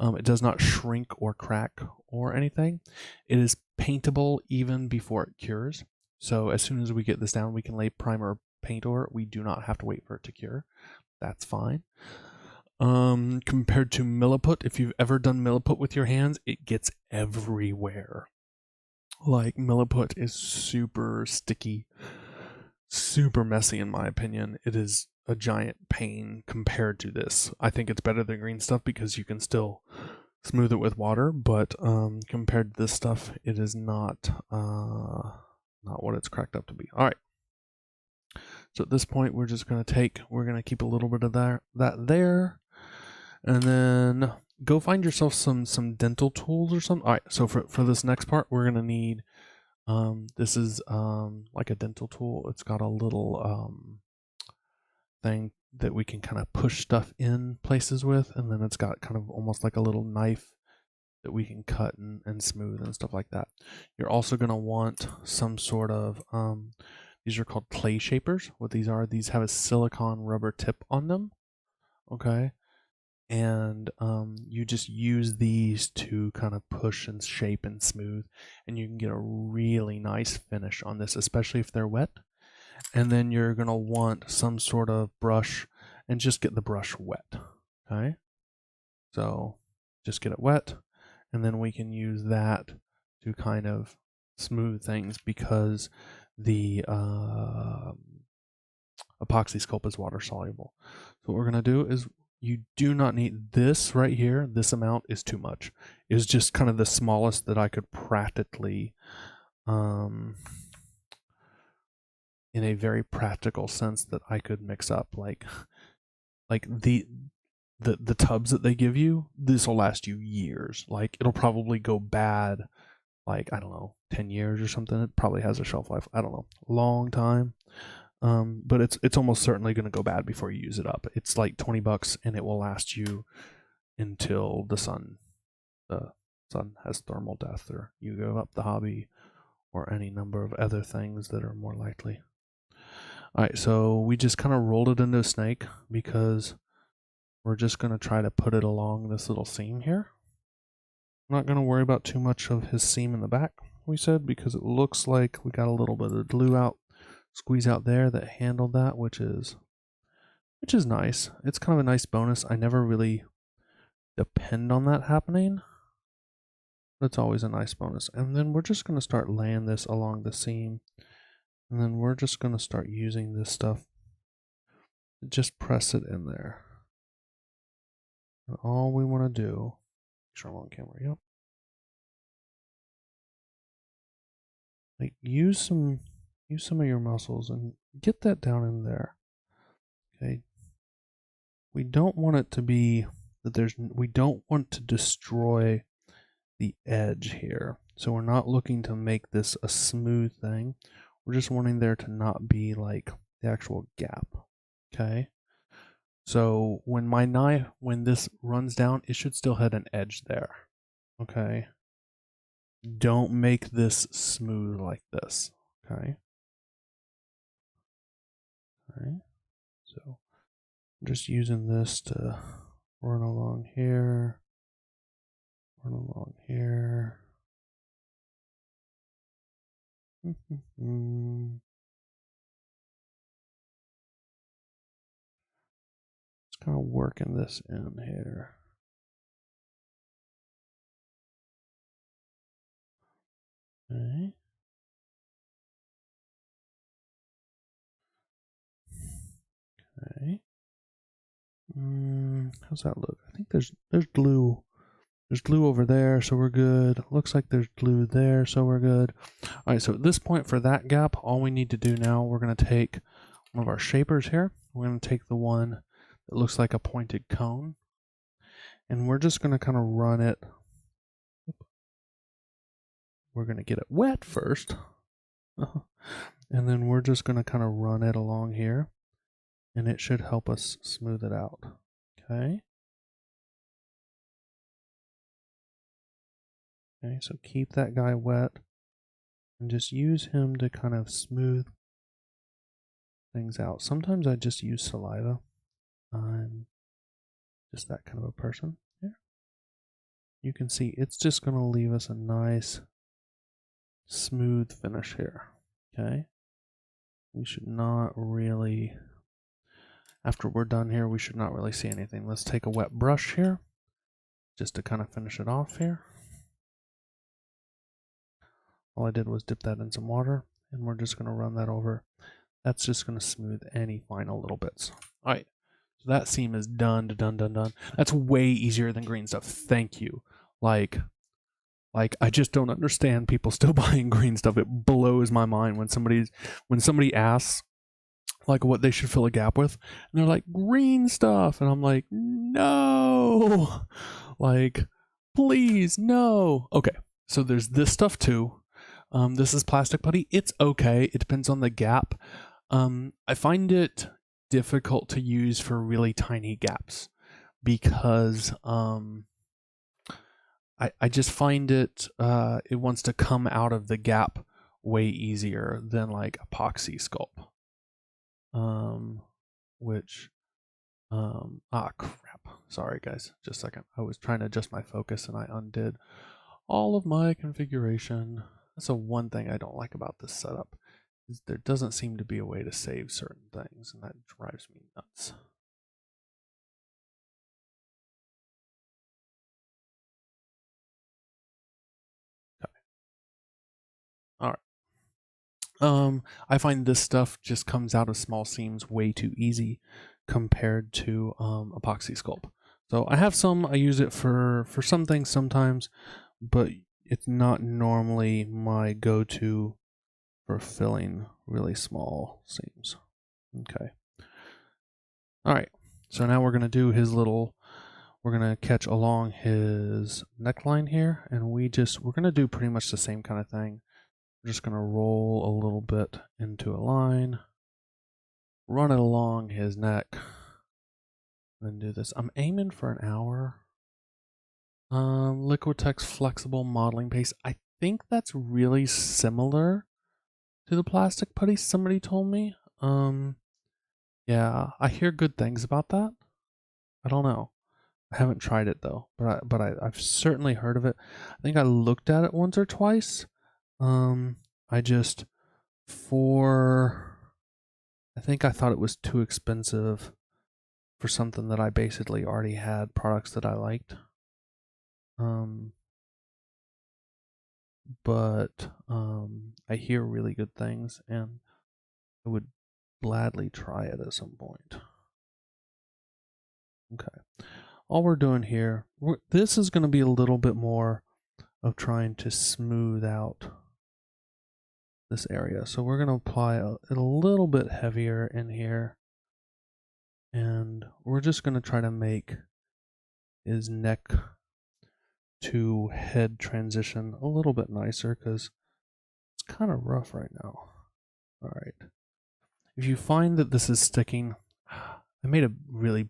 It does not shrink or crack or anything. It is paintable even before it cures. So as soon as we get this down, we can lay primer paint over it. We do not have to wait for it to cure. That's fine. Compared to Milliput, if you've ever done Milliput with your hands, it gets everywhere. Like Milliput is super sticky, super messy in my opinion. It is a giant pain compared to this. I think it's better than green stuff because you can still smooth it with water, but compared to this stuff, it is not what it's cracked up to be. All right. So at this point, we're just going to keep a little bit of that there, and then go find yourself some dental tools or something. All right, so for this next part, we're going to need, this is like a dental tool. It's got a little thing that we can kind of push stuff in places with, and then it's got kind of almost like a little knife that we can cut and smooth and stuff like that. You're also going to want some sort of, these are called clay shapers. What these are, these have a silicone rubber tip on them. Okay. and you just use these to kind of push and shape and smooth, and you can get a really nice finish on this, especially if they're wet. And then you're going to want some sort of brush, and just get the brush wet. Okay, so just get it wet, and then we can use that to kind of smooth things, because the epoxy sculpt is water soluble. So what we're going to do is, you do not need this right here. This amount is too much. It's just kind of the smallest that I could practically, in a very practical sense, that I could mix up. Like the tubs that they give you, this will last you years. Like, it'll probably go bad, like, I don't know, 10 years or something. It probably has a shelf life, I don't know, long time. But it's almost certainly going to go bad before you use it up. It's like $20, and it will last you until the sun has thermal death, or you give up the hobby, or any number of other things that are more likely. All right, so we just kind of rolled it into a snake, because we're just going to try to put it along this little seam here. I'm not going to worry about too much of his seam in the back, we said, because it looks like we got a little bit of glue out, squeeze out there that handled that, which is nice. It's kind of a nice bonus. I never really depend on that happening. That's always a nice bonus. And then we're just going to start laying this along the seam, and then we're just going to start using this stuff. Just press it in there. And all we want to do, make sure I'm on camera, yep. Like, use some of your muscles and get that down in there. Okay. We don't want it to be that we don't want to destroy the edge here. So we're not looking to make this a smooth thing. We're just wanting there to not be like the actual gap. Okay. So when this runs down, it should still have an edge there. Okay. Don't make this smooth like this. Okay. Alright, so I'm just using this to run along here, Just kind of working this in here. Okay. Okay. How's that look? I think there's glue. There's glue over there, so we're good. Looks like there's glue there, so we're good. All right, so at this point for that gap, all we need to do now, we're going to take one of our shapers here. We're going to take the one that looks like a pointed cone, and we're just going to kind of run it. We're going to get it wet first, and then we're just going to kind of run it along here, and it should help us smooth it out. Okay. Okay, so keep that guy wet and just use him to kind of smooth things out. Sometimes I just use saliva. I'm just that kind of a person here. You can see it's just going to leave us a nice smooth finish here. Okay. We should not really, after we're done here, we should not really see anything. Let's take a wet brush here just to kind of finish it off here. All I did was dip that in some water, and we're just going to run that over. That's just going to smooth any final little bits. All right, so that seam is done. That's way easier than green stuff. Thank you. Like I just don't understand people still buying green stuff. It blows my mind when somebody asks like what they should fill a gap with, and they're like, green stuff, and I'm like, no, like, please, no. Okay, so there's this stuff too. This is plastic putty. It's okay. It depends on the gap. I find it difficult to use for really tiny gaps because I just find it wants to come out of the gap way easier than like epoxy sculpt. Crap. crap. Sorry guys, just a second. I was trying to adjust my focus and I undid all of my configuration. That's the one thing I don't like about this setup, is there doesn't seem to be a way to save certain things, and that drives me nuts. Okay. All right. I find this stuff just comes out of small seams way too easy compared to epoxy sculpt. So I have some, I use it for some things sometimes, but it's not normally my go-to for filling really small seams. Okay. All right. So now we're going to do his little, we're going to catch along his neckline here, and we're going to do pretty much the same kind of thing. We're just going to roll a little bit into a line, run it along his neck, and then do this. I'm aiming for an hour. Liquitex flexible modeling paste. I think that's really similar to the plastic putty, somebody told me. Yeah, I hear good things about that. I don't know. I haven't tried it though, but I've certainly heard of it. I think I looked at it once or twice. I just I think I thought it was too expensive for something that I basically already had products that I liked. But I hear really good things, and I would gladly try it at some point. Okay. All we're doing here, this is going to be a little bit more of trying to smooth out this area. So we're going to apply it a little bit heavier in here. And we're just going to try to make his neck to head transition a little bit nicer, because it's kind of rough right now. All right. If you find that this is sticking, I made a really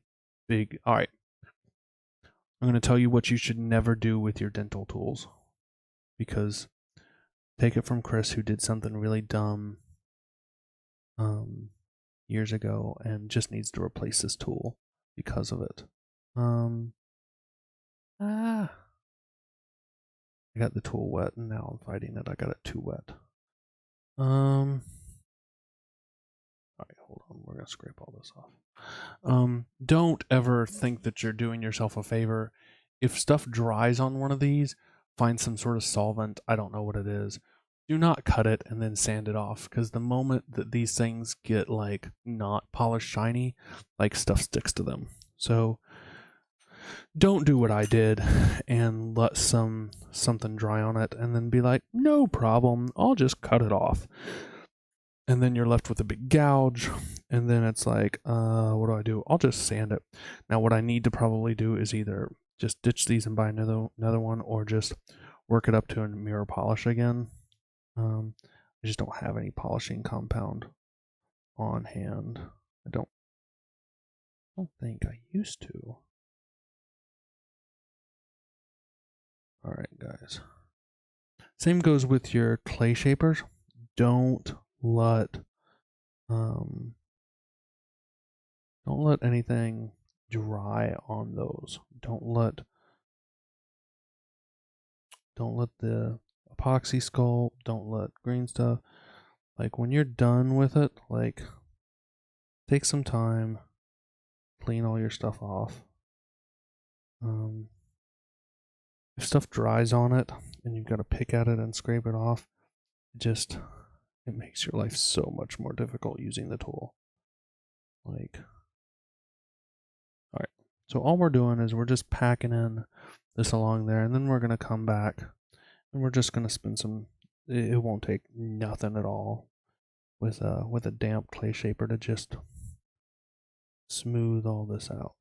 big, all right. I'm going to tell you what you should never do with your dental tools, because take it from Chris, who did something really dumb years ago and just needs to replace this tool because of it. I got the tool wet and now I'm fighting it. I got it too wet. All right, hold on. We're going to scrape all this off. Don't ever think that you're doing yourself a favor. If stuff dries on one of these, find some sort of solvent. I don't know what it is. Do not cut it and then sand it off, because the moment that these things get like not polished shiny, like stuff sticks to them. So don't do what I did and let something dry on it and then be like, no problem, I'll just cut it off. And then you're left with a big gouge, and then it's like, what do? I'll just sand it. Now what I need to probably do is either just ditch these and buy another one, or just work it up to a mirror polish again. I just don't have any polishing compound on hand. I don't think I used to. All right, guys. Same goes with your clay shapers. Don't let anything dry on those. Don't let the epoxy sculpt, don't let green stuff. Like when you're done with it, like take some time, clean all your stuff off. If stuff dries on it and you've got to pick at it and scrape it off, it makes your life so much more difficult using the tool. Like, all right. So all we're doing is we're just packing in this along there, and then we're going to come back and we're just going to spin some, it won't take nothing at all with a damp clay shaper to just smooth all this out.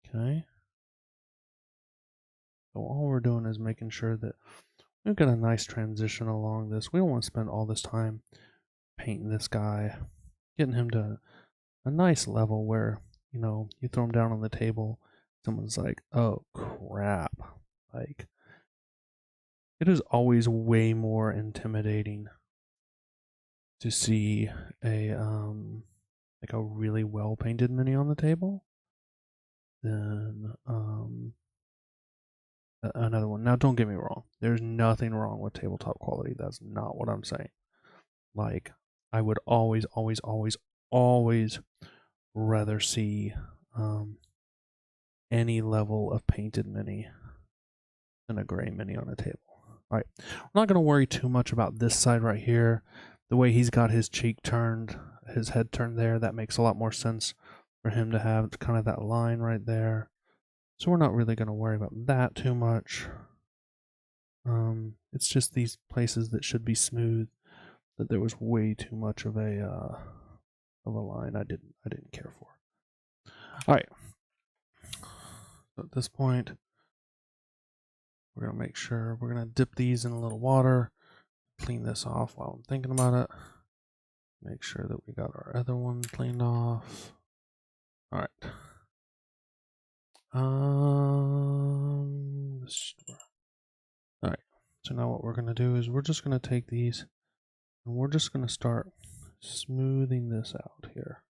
Okay. So all we're doing is making sure that we've got a nice transition along this. We don't want to spend all this time painting this guy, getting him to a nice level where, you know, you throw him down on the table, someone's like, oh crap. Like, it is always way more intimidating to see a like a really well painted mini on the table then another one. Now, don't get me wrong. There's nothing wrong with tabletop quality. That's not what I'm saying. Like, I would always, always, always, always rather see any level of painted mini than a gray mini on a table. All right, we're not going to worry too much about this side right here. The way he's got his cheek turned, his head turned there, that makes a lot more sense for him to have kind of that line right there. So we're not really going to worry about that too much. It's just these places that should be smooth that there was way too much of a line I didn't care for. All right. So at this point, we're gonna make sure we're gonna dip these in a little water, clean this off while I'm thinking about it. Make sure that we got our other one cleaned off. All right. All right. So now what we're gonna do is we're just gonna take these and we're just gonna start smoothing this out here.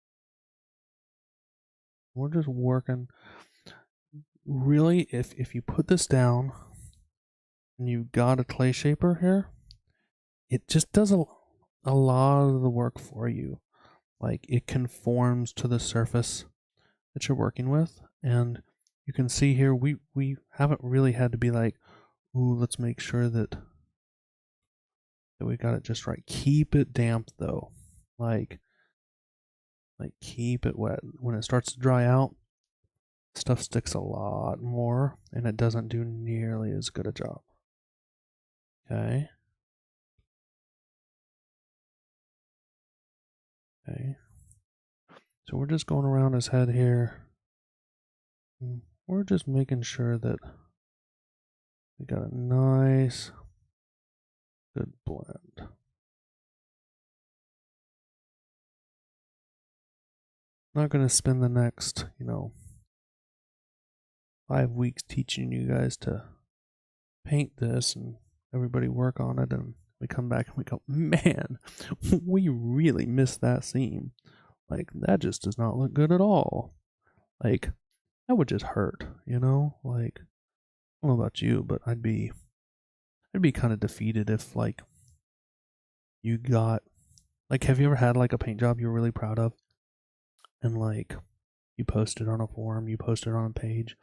We're just working. Really, if you put this down and you got a clay shaper here, it just does a lot of the work for you. Like, it conforms to the surface that you're working with, and you can see here we haven't really had to be like, ooh, let's make sure that we got it just right. Keep it damp though, like keep it wet. When it starts to dry out, stuff sticks a lot more and it doesn't do nearly as good a job. Okay. Okay. So we're just going around his head here. We're just making sure that we got a nice, good blend. I'm not going to spend the next, 5 weeks teaching you guys to paint this and everybody work on it, and we come back and we go, man, we really missed that seam. Like, that just does not look good at all. Like, that would just hurt, Like, I don't know about you, but I'd be kind of defeated if, like, you got, like, have you ever had, like, a paint job you're really proud of? And, like, you post it on a forum, you post it on a page,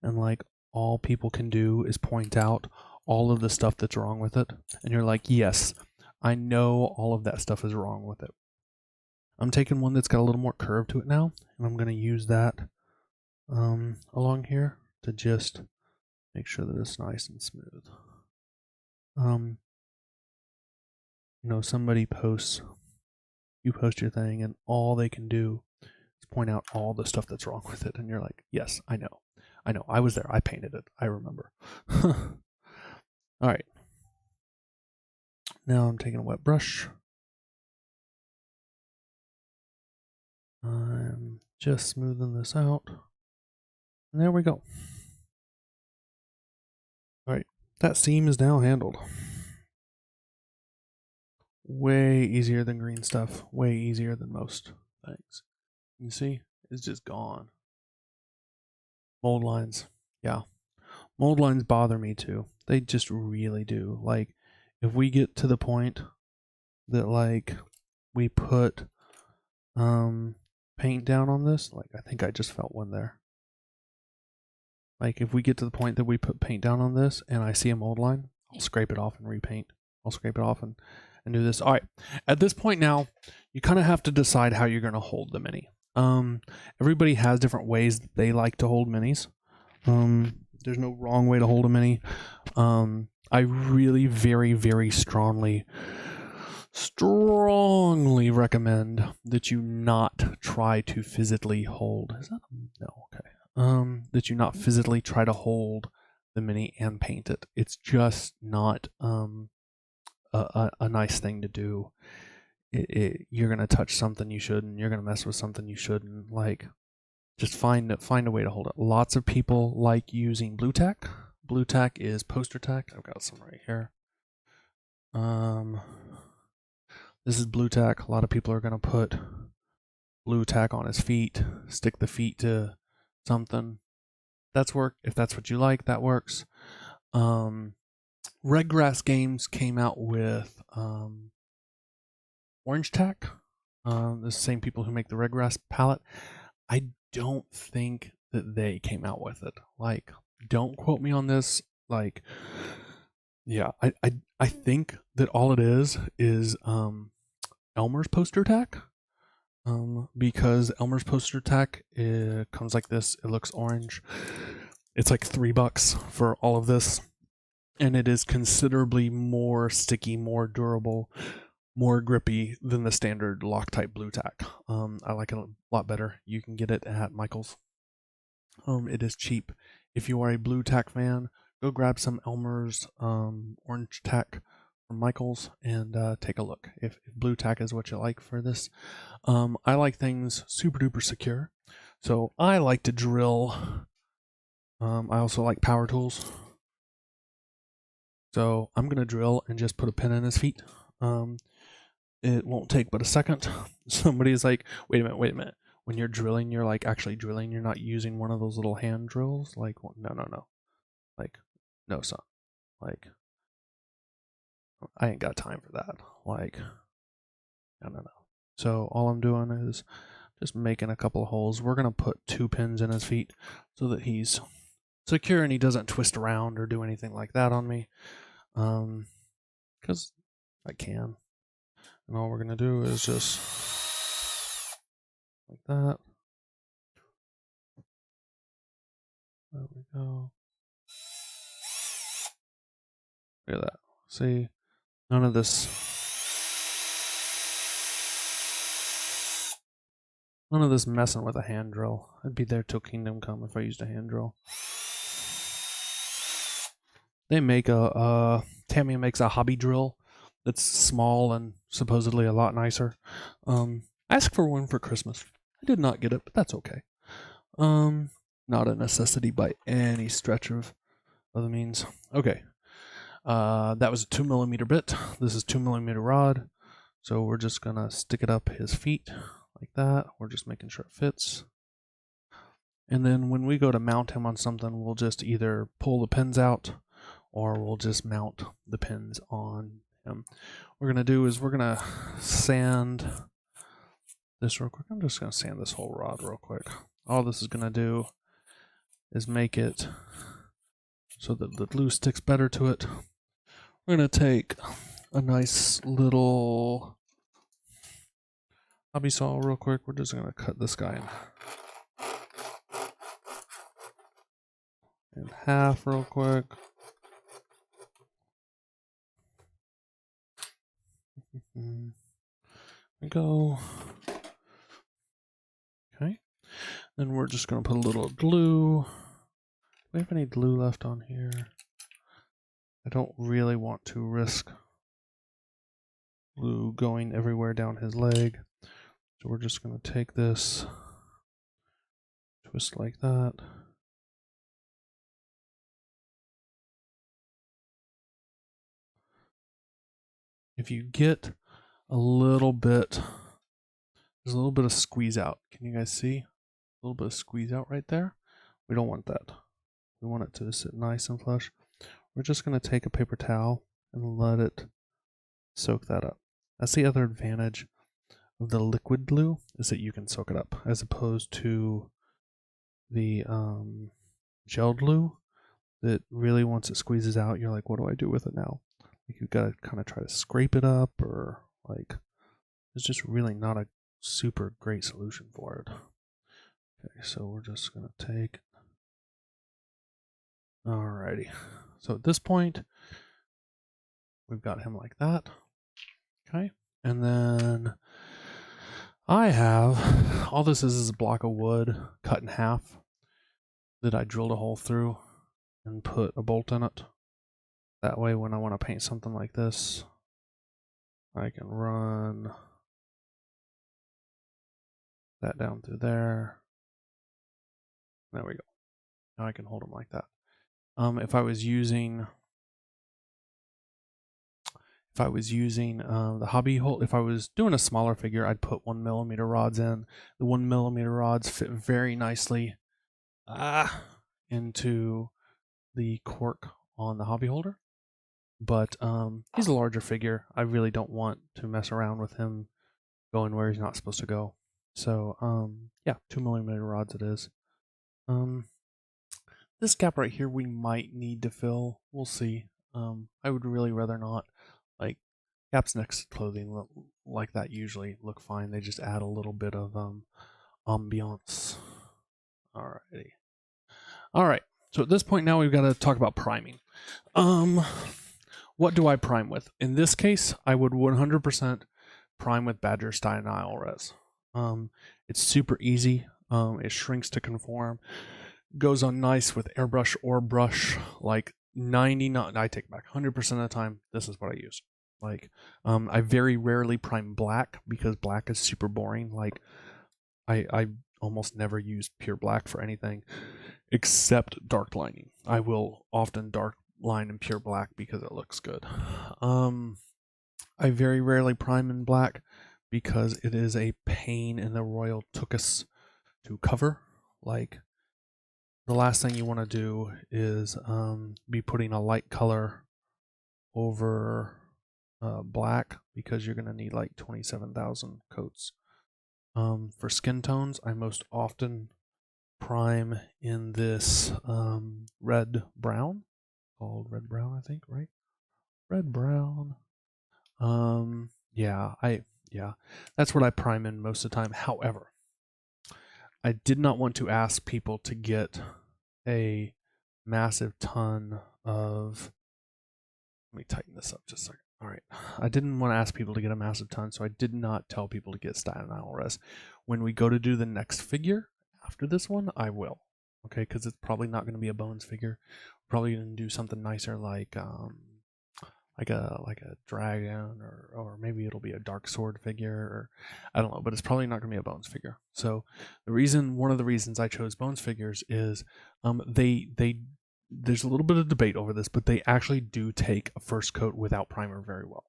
and, like, all people can do is point out all of the stuff that's wrong with it. And you're like, yes, I know all of that stuff is wrong with it. I'm taking one that's got a little more curve to it now, and I'm going to use that along here to just make sure that it's nice and smooth. Somebody posts, you post your thing, and all they can do is point out all the stuff that's wrong with it, and you're like, yes, I know, I was there, I painted it, I remember. All right, now I'm taking a wet brush. I'm just smoothing this out, and there we go. All right, that seam is now handled. Way easier than green stuff, way easier than most things. You see, it's just gone. Mold lines, yeah. Mold lines bother me too. They just really do. Like, if we get to the point that, like, we put paint down on this, like, I think I just felt one there. Like, if we get to the point that we put paint down on this and I see a mold line, I'll scrape it off and repaint. I'll scrape it off and do this. All right. At this point now, you kind of have to decide how you're going to hold the mini. Everybody has different ways that they like to hold minis. There's no wrong way to hold a mini. I really very, very strongly recommend that you not try to physically hold. Is that no? Okay. That you not physically try to hold the mini and paint it. It's just not a nice thing to do. You're gonna touch something you shouldn't. You're gonna mess with something you shouldn't. Like, just find a way to hold it. Lots of people like using blue tack. Blue tack is poster tack. I've got some right here. This is blue tack. A lot of people are gonna put blue tack on his feet, stick the feet to something, That's work. If that's what you like, that works. Redgrass Games came out with Orange Tack. The same people who make the Redgrass palette. I don't think that they came out with it. Like, don't quote me on this. Like, yeah, I think that all it is Elmer's poster tack. Because Elmer's poster tack, it comes like this. It looks orange. It's like $3 for all of this, and it is considerably more sticky, more durable, more grippy than the standard Loctite blue tack. I like it a lot better. You can get it at Michael's. It is cheap. If you are a blue tack fan, go grab some Elmer's orange tack from Michael's and take a look. If blue tack is what you like for this. I like things super duper secure, so I like to drill. I also like power tools, so I'm gonna drill and just put a pin in his feet. It won't take but a second. Somebody's like, wait a minute. When you're drilling, you're like actually drilling. You're not using one of those little hand drills. Like, no. Like, no, son. Like, I ain't got time for that. Like, no. So all I'm doing is just making a couple of holes. We're going to put 2 pins in his feet so that he's secure and he doesn't twist around or do anything like that on me. Because I can. And all we're going to do is just like that. There we go. Look at that. See? None of this messing with a hand drill. I'd be there till Kingdom Come if I used a hand drill. They make Tamiya makes a hobby drill that's small and supposedly a lot nicer. Asked for one for Christmas. I did not get it, but that's okay. Not a necessity by any stretch of the means. Okay. That was a 2mm bit. This is 2mm rod. So we're just gonna stick it up his feet like that. We're just making sure it fits. And then when we go to mount him on something, we'll just either pull the pins out or we'll just mount the pins on him. What we're gonna do is we're gonna sand this real quick. I'm just gonna sand this whole rod real quick. All this is gonna do is make it so that the glue sticks better to it. We're gonna take a nice little hobby saw real quick. We're just gonna cut this guy in half real quick. There we go. Okay. Then we're just gonna put a little glue. Do we have any glue left on here? I don't really want to risk glue going everywhere down his leg. So we're just going to take this, twist like that. If you get a little bit, there's a little bit of squeeze out. Can you guys see? A little bit of squeeze out right there. We don't want that. We want it to sit nice and flush. We're just going to take a paper towel and let it soak that up. That's the other advantage of the liquid glue, is that you can soak it up, as opposed to the gel glue that really, once it squeezes out, you're like, what do I do with it now? Like, you've got to kind of try to scrape it up, or like, it's just really not a super great solution for it. Okay, so we're just going to take, alrighty. So at this point, we've got him like that. Okay, and then I have, all this is a block of wood cut in half that I drilled a hole through and put a bolt in it. That way when I want to paint something like this, I can run that down through there. There we go. Now I can hold them like that. If I was using the hobby hole, if I was doing a smaller figure, I'd put 1mm rods in. The 1mm rods fit very nicely into the cork on the hobby holder. But he's a larger figure. I really don't want to mess around with him going where he's not supposed to go. So yeah, 2mm rods it is. This gap right here we might need to fill. We'll see. I would really rather not. Like gaps next to clothing like that usually look fine. They just add a little bit of ambiance. Alrighty. Alright. So at this point now we've got to talk about priming. What do I prime with? In this case, I would 100% prime with Badger Stynile Res. It's super easy. It shrinks to conform. Goes on nice with airbrush or brush. Like 99, I take back 100% of the time. This is what I use. Like, I very rarely prime black because black is super boring. Like, I almost never use pure black for anything except dark lining. I will often dark line in pure black because it looks good. I very rarely prime in black because it is a pain in the royal tuchus to cover. Like, the last thing you want to do is be putting a light color over black because you're going to need like 27,000 coats. For skin tones, I most often prime in this red brown, called red brown, I think, right? Red brown. Yeah, that's what I prime in most of the time. However, I did not want to ask people to get a massive ton of. Let me tighten this up just a second. All right, I didn't want to ask people to get a massive ton, so I did not tell people to get Stynile Res. When we go to do the next figure after this one, I will. Okay, because it's probably not going to be a Bones figure. We're probably going to do something nicer like a dragon, or maybe it'll be a dark sword figure, or I don't know, but it's probably not going to be a Bones figure. So one of the reasons I chose Bones figures is there's a little bit of debate over this, but they actually do take a first coat without primer very well.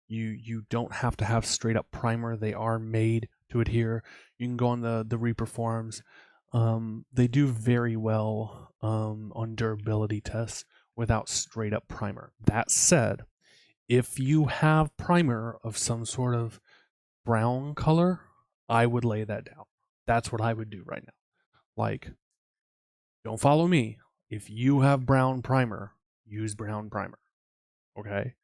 You don't have to have straight up primer. They are made to adhere. You can go on the Reaper forums. They do very well on durability tests without straight up primer. That said, if you have primer of some sort of brown color, I would lay that down. That's what I would do right now. Like, don't follow me. If you have brown primer, use brown primer. Okay?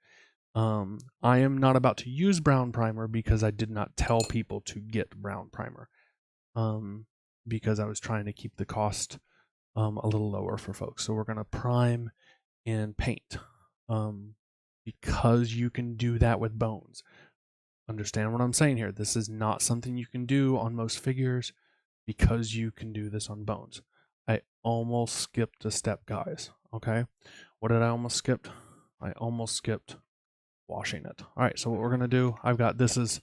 I am not about to use brown primer because I did not tell people to get brown primer. Because I was trying to keep the cost a little lower for folks. So we're going to prime and paint. Because you can do that with Bones. Understand what I'm saying here. This is not something you can do on most figures because you can do this on Bones. I almost skipped a step, guys. Okay? What did I almost skip? I almost skipped washing it. All right, so what we're going to do, I've got this is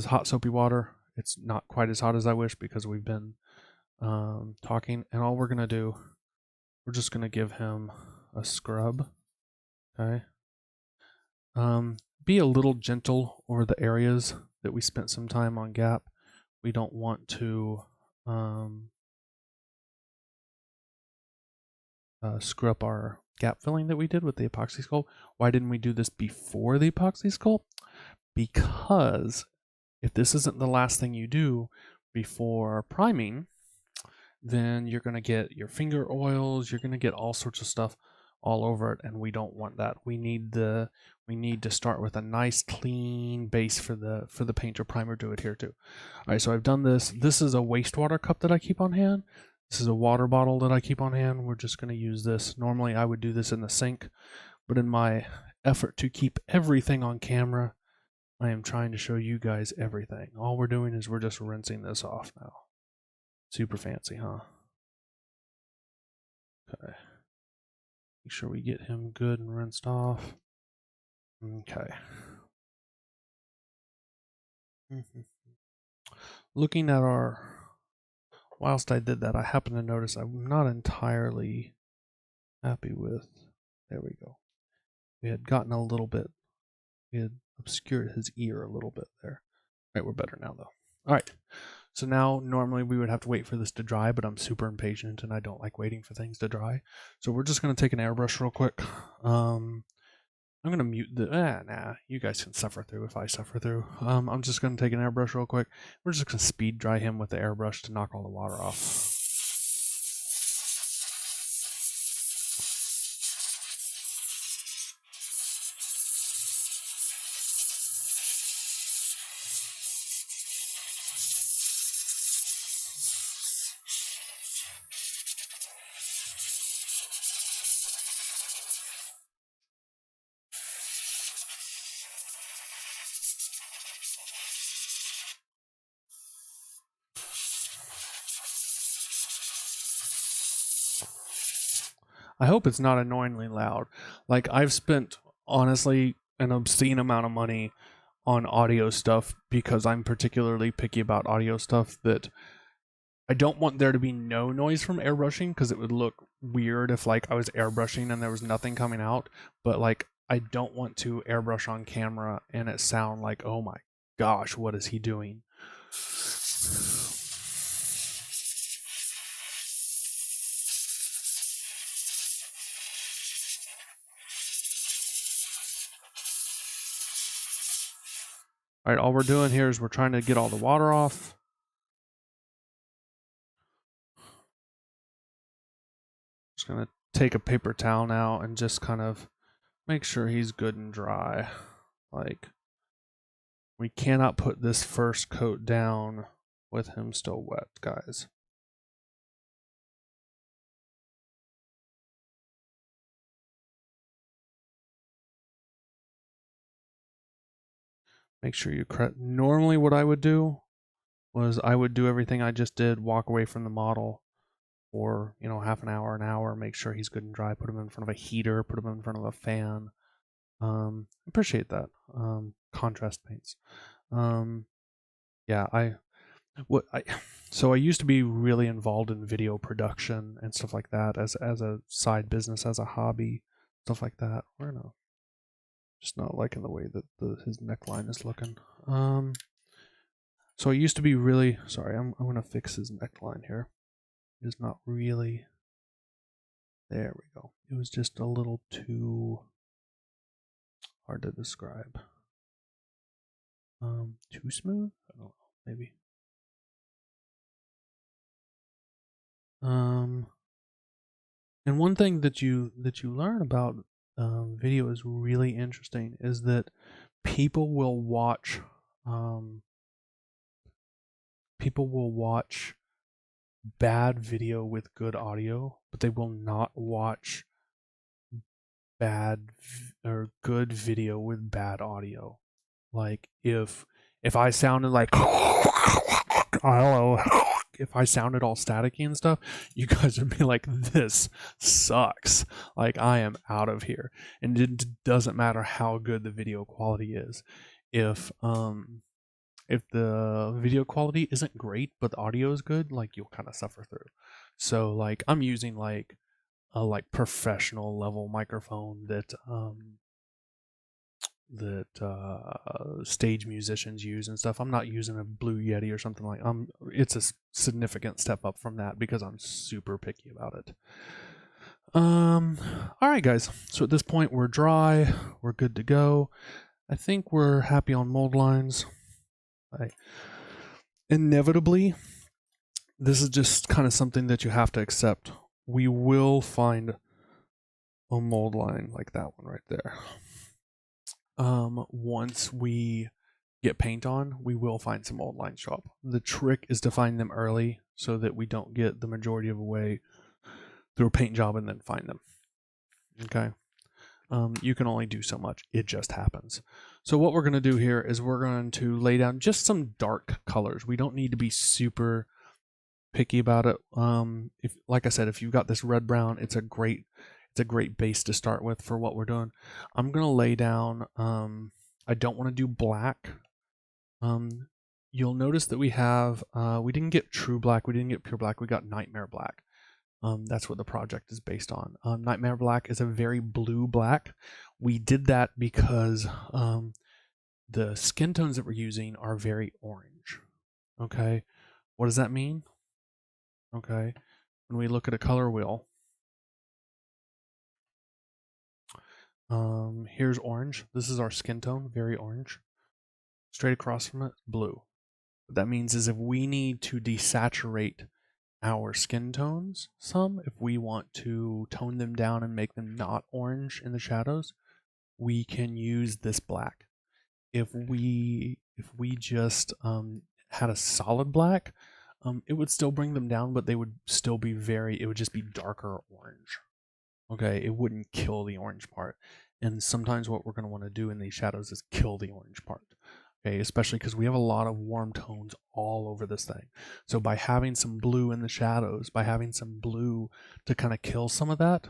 hot soapy water. It's not quite as hot as I wish because we've been talking, and all we're going to do, we're just going to give him a scrub. Okay? Be a little gentle over the areas that we spent some time on Gap. We don't want to screw up our gap filling that we did with the epoxy sculpt. Why didn't we do this before the epoxy sculpt? Because if this isn't the last thing you do before priming, then you're going to get your finger oils, you're going to get all sorts of stuff all over it, and we don't want that. We need to start with a nice clean base for the paint or primer to adhere to. All right, so I've done this. This is a wastewater cup that I keep on hand. This is a water bottle that I keep on hand. We're just going to use this. Normally I would do this in the sink, but in my effort to keep everything on camera, I am trying to show you guys everything. All we're doing is we're just rinsing this off now. Super fancy, huh? Okay. Make sure we get him good and rinsed off. Okay. Looking at whilst I did that, I happened to notice I'm not entirely happy with, there we go. We had gotten a little bit, we had obscured his ear a little bit there. All right, we're better now though. All right, So now normally we would have to wait for this to dry, but I'm super impatient and I don't like waiting for things to dry. So we're just going to take an airbrush real quick. I'm going to mute the, nah, you guys can suffer through if I suffer through. I'm just going to take an airbrush real quick. We're just going to speed dry him with the airbrush to knock all the water off. I hope it's not annoyingly loud. Like, I've spent, honestly, an obscene amount of money on audio stuff because I'm particularly picky about audio stuff, that I don't want there to be no noise from airbrushing, because it would look weird if, like, I was airbrushing and there was nothing coming out. But, like, I don't want to airbrush on camera and it sound like, oh my gosh, what is he doing? All right, all we're doing here is we're trying to get all the water off. Just gonna take a paper towel now and just kind of make sure he's good and dry. Like, we cannot put this first coat down with him still wet, guys. Make sure you normally what I would do was I would do everything I just did, walk away from the model for, you know, half an hour, make sure he's good and dry, put him in front of a heater, put him in front of a fan. Appreciate that. Contrast paints. Yeah, so I used to be really involved in video production and stuff like that as a side business, as a hobby, stuff like that. We're just not liking the way that his neckline is looking. So I used to be really sorry. I'm gonna fix his neckline here. It's not really. There we go. It was just a little too hard to describe. Too smooth? I don't know. Maybe. And one thing that you learn about video is really interesting is that people will watch bad video with good audio, but they will not watch bad or good video with bad audio. Like, if I sounded like if I sounded all staticky and stuff, you guys would be like, this sucks. Like, I am out of here. And it doesn't matter how good the video quality is. If the video quality isn't great, but the audio is good, like, you'll kind of suffer through. So, like, I'm using like a professional level microphone that stage musicians use and stuff. I'm not using a Blue Yeti or something like. It's a significant step up from that because I'm super picky about it. All right, guys. So at this point, we're dry. We're good to go. I think we're happy on mold lines. Inevitably, this is just kind of something that you have to accept. We will find a mold line like that one right there. Once we get paint on, we will find some mold lines show up. The trick is to find them early so that we don't get the majority of the way through a paint job and then find them. Okay. You can only do so much. It just happens. So what we're going to do here is we're going to lay down just some dark colors. We don't need to be super picky about it. If, like I said, if you've got this red brown, it's a great base to start with for what we're doing. I'm gonna lay down. I don't want to do black. You'll notice that we have we didn't get true black, we didn't get pure black, we got nightmare black. That's what the project is based on. Nightmare black is a very blue black. We did that because the skin tones that we're using are very orange. Okay, What does that mean? Okay, when we look at a color wheel, here's orange. This is our skin tone, very orange. Straight across from it, blue. What that means is if we need to desaturate our skin tones some, if we want to tone them down and make them not orange in the shadows, we can use this black. If we just had a solid black, it would still bring them down, but they would still be it would just be darker orange. Okay, it wouldn't kill the orange part. And sometimes what we're going to want to do in these shadows is kill the orange part. Okay, especially because we have a lot of warm tones all over this thing. So by having some blue in the shadows, by having some blue to kind of kill some of that,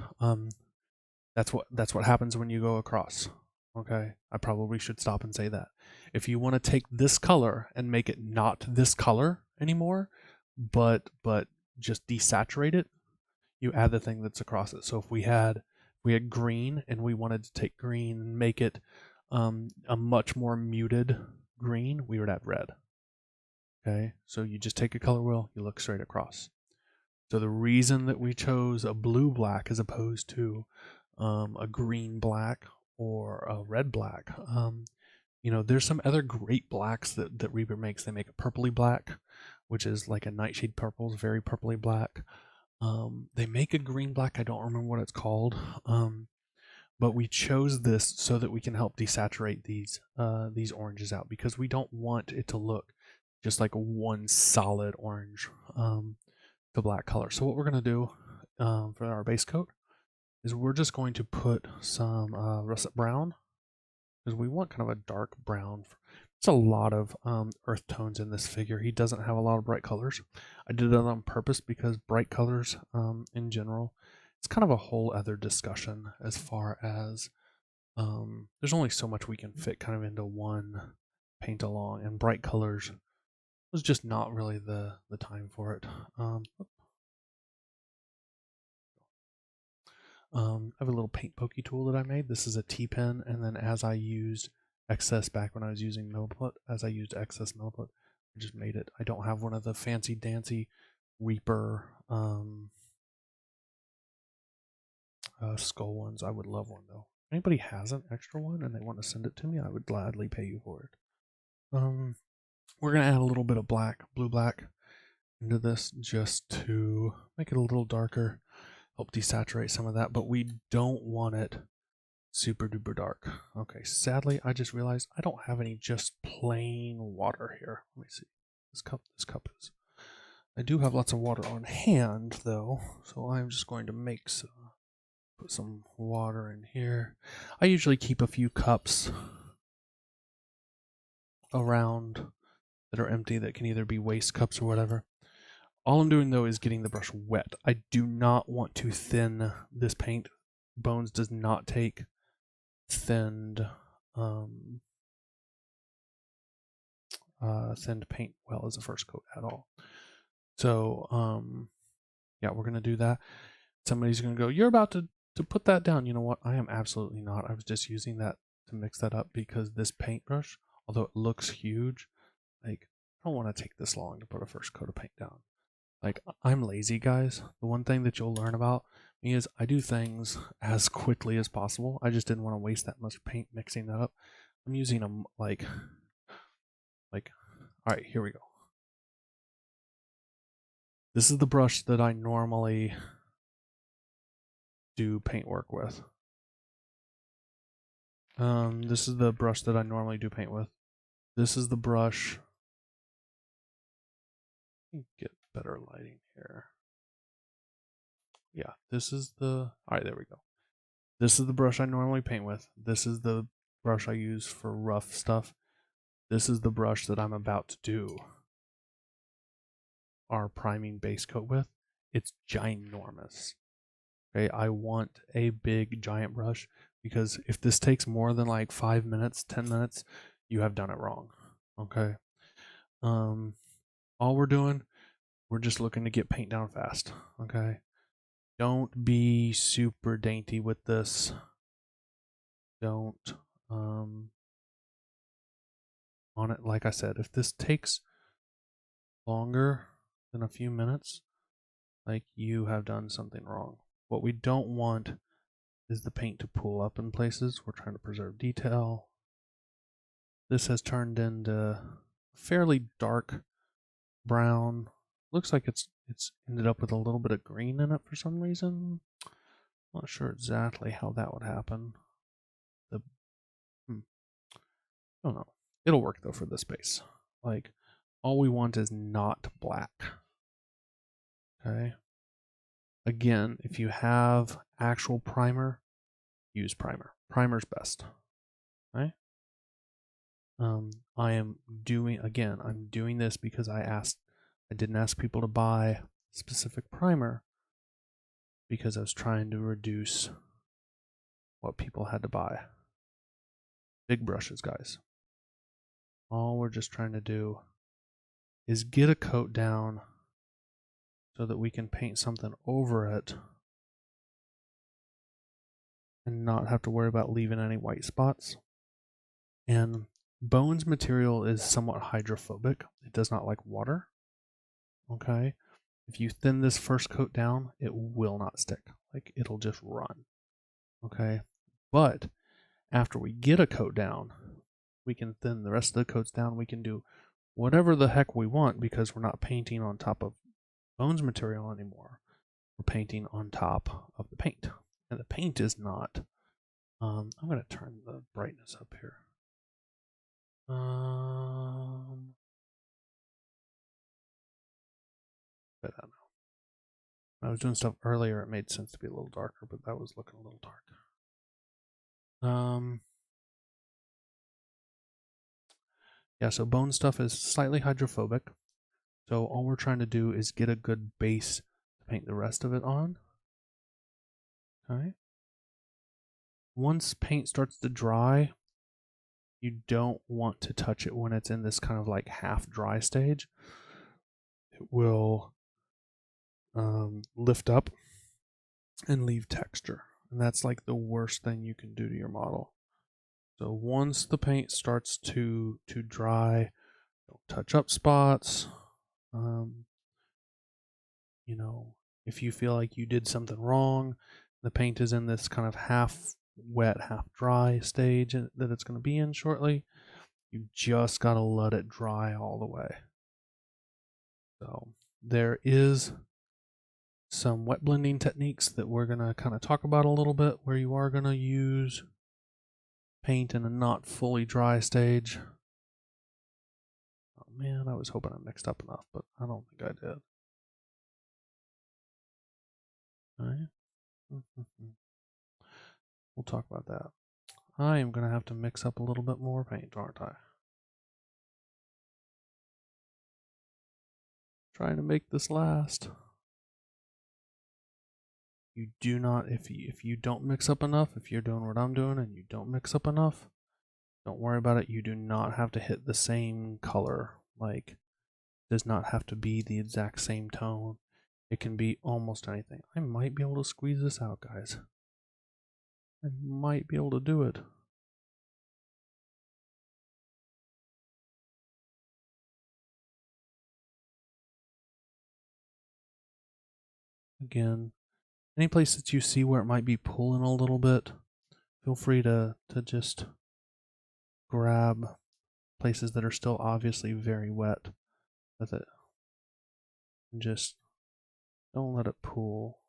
that's what happens when you go across. Okay, I probably should stop and say that. If you want to take this color and make it not this color anymore, but just desaturate it, you add the thing that's across it. So if we had green and we wanted to take green and make it a much more muted green, we would add red. Okay, so you just take a color wheel, you look straight across. So the reason that we chose a blue black as opposed to a green black or a red black, there's some other great blacks that Reaper makes. They make a purpley black, which is like a nightshade purple, is very purpley black. They make a green black, I don't remember what it's called. But we chose this so that we can help desaturate these oranges out, because we don't want it to look just like one solid orange to black color. So what we're going to do for our base coat is we're just going to put some russet brown, because we want kind of a dark brown. There's a lot of earth tones in this figure. He doesn't have a lot of bright colors. I did it on purpose because bright colors in general, it's kind of a whole other discussion as far as there's only so much we can fit kind of into one paint along, and bright colors was just not really the time for it. I have a little paint pokey tool that I made. This is a T-pen, and then as I used excess back when I was using Milliput, I just made it. I don't have one of the fancy dancy Reaper skull ones. I would love one though. If anybody has an extra one and they want to send it to me, I would gladly pay you for it. We're gonna add a little bit of blue black into this just to make it a little darker, help desaturate some of that, but we don't want it super duper dark. Okay, sadly, I just realized I don't have any just plain water here. Let me see. This cup is. I do have lots of water on hand though, so I'm just going to put some water in here. I usually keep a few cups around that are empty that can either be waste cups or whatever. All I'm doing though is getting the brush wet. I do not want to thin this paint. Bones does not take thinned paint well as a first coat at all. So yeah, we're gonna do that. Somebody's gonna go, you're about to put that down. You know what? I am absolutely not. I was just using that to mix that up because this paintbrush, although it looks huge, like I don't want to take this long to put a first coat of paint down. Like, I'm lazy, guys. The one thing that you'll learn about me is I do things as quickly as possible. I just didn't want to waste that much paint mixing that up. I'm using them like, all right, here we go. This is the brush that I normally do paint work with. This is the brush that I normally do paint with. This is the brush. Get better lighting here. Yeah, this is the, all right, there we go. This is the brush I normally paint with. This is the brush I use for rough stuff. This is the brush that I'm about to do our priming base coat with. It's ginormous. Okay, I want a big giant brush because if this takes more than like 5 minutes, 10 minutes, you have done it wrong. Okay. All we're doing, we're just looking to get paint down fast. Okay. Don't be super dainty with this. Don't on it, like I said, if this takes longer, in a few minutes, like you have done something wrong. What we don't want is the paint to pool up in places. We're trying to preserve detail. This has turned into fairly dark brown. Looks like it's ended up with a little bit of green in it for some reason. Not sure exactly how that would happen. I don't know. It'll work though for this base. Like, all we want is not black. Okay. Again, if you have actual primer, use primer. Primer's best. Okay. I'm doing this because I didn't ask people to buy specific primer because I was trying to reduce what people had to buy. Big brushes, guys. All we're just trying to do is get a coat down so that we can paint something over it and not have to worry about leaving any white spots. And Bones material is somewhat hydrophobic. It does not like water. Okay. If you thin this first coat down, it will not stick. Like, it'll just run. Okay. But after we get a coat down, we can thin the rest of the coats down. We can do whatever the heck we want because we're not painting on top of Bones material anymore. We're painting on top of the paint. And the paint is not. I'm going to turn the brightness up here. I don't know. When I was doing stuff earlier, it made sense to be a little darker, but that was looking a little dark. Yeah, so bone stuff is slightly hydrophobic. So all we're trying to do is get a good base to paint the rest of it on. Okay. Once paint starts to dry, you don't want to touch it when it's in this kind of like half dry stage. It will lift up and leave texture. And that's like the worst thing you can do to your model. So once the paint starts to dry, don't touch up spots. You know, if you feel like you did something wrong, the paint is in this kind of half wet, half dry stage that it's going to be in shortly, you just got to let it dry all the way. So there is some wet blending techniques that we're going to kind of talk about a little bit, where you are going to use paint in a not fully dry stage. Oh man, I was hoping I mixed up enough, but I don't think I did. All right. We'll talk about that. I am going to have to mix up a little bit more paint, aren't I? Trying to make this last. You do not, if you don't mix up enough, if you're doing what I'm doing and you don't mix up enough, don't worry about it. You do not have to hit the same color. Like, does not have to be the exact same tone. It can be almost anything. I might be able to squeeze this out, guys. I might be able to do it. Again, any place that you see where it might be pulling a little bit, feel free to just grab places that are still obviously very wet with it. And just don't let it pool.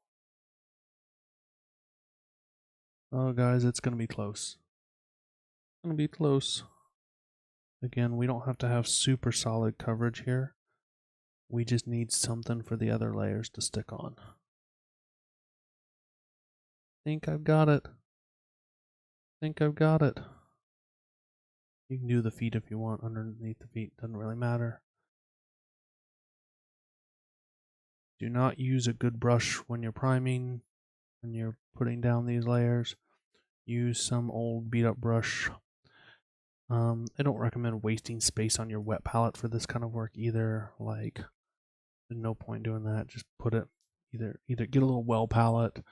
Oh, guys, it's going to be close. It's going to be close. Again, we don't have to have super solid coverage here. We just need something for the other layers to stick on. Think I've got it. Think I've got it. You can do the feet if you want underneath the feet. Doesn't really matter. Do not use a good brush when you're priming, when you're putting down these layers. Use some old beat up brush. I don't recommend wasting space on your wet palette for this kind of work either. Like, there's no point doing that. Just put it either get a little well palette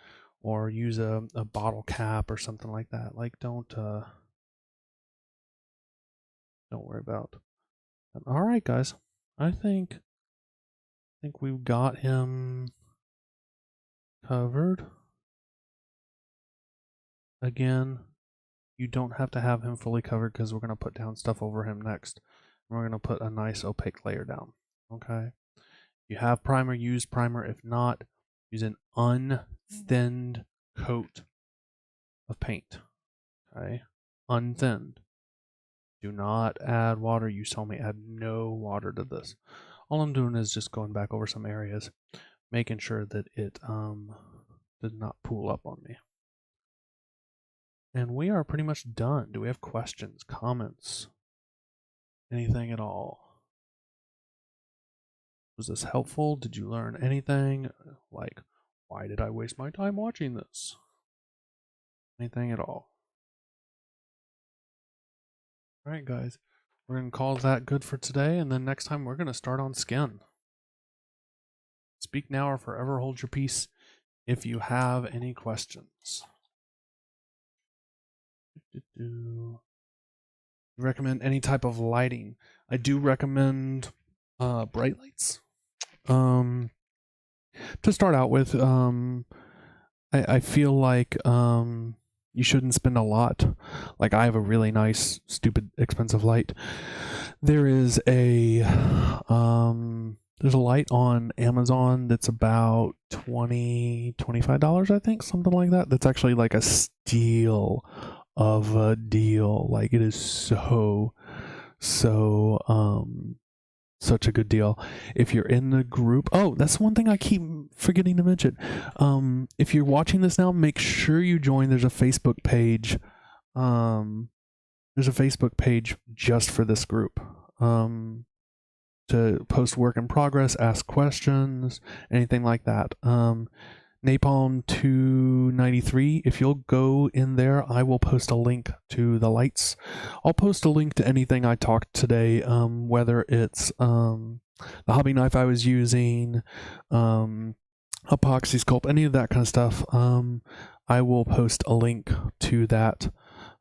or use a bottle cap or something like that. Like, don't worry about that. All right, guys. I think think we've got him covered. Again, you don't have to have him fully covered because we're going to put down stuff over him next. We're going to put a nice opaque layer down. Okay. You have primer, use primer. If not, use an unthinned coat of paint. Okay. Unthinned. Do not add water. You saw me add no water to this. All I'm doing is just going back over some areas, making sure that it did not pool up on me. And we are pretty much done. Do we have questions, comments, anything at all? Was this helpful? Did you learn anything? Like, why did I waste my time watching this? Anything at all? All right, guys. We're going to call that good for today, and then next time we're going to start on skin. Speak now or forever hold your peace if you have any questions. Do you recommend any type of lighting? I do recommend bright lights. To start out with, I feel like you shouldn't spend a lot. Like, I have a really nice, stupid, expensive light. There is a there's a light on Amazon that's about $25, I think, something like that. That's actually like a steal of a deal. Like, it is such a good deal. If you're in the group, oh, that's one thing I keep forgetting to mention. If you're watching this now, make sure you join. There's a Facebook page. There's a Facebook page just for this group. To post work in progress, ask questions, anything like that. Napalm 293, if you'll go in there, I will post a link to the lights. I'll post a link to anything I talked today, whether it's the hobby knife I was using, epoxy sculpt, any of that kind of stuff. I will post a link to that,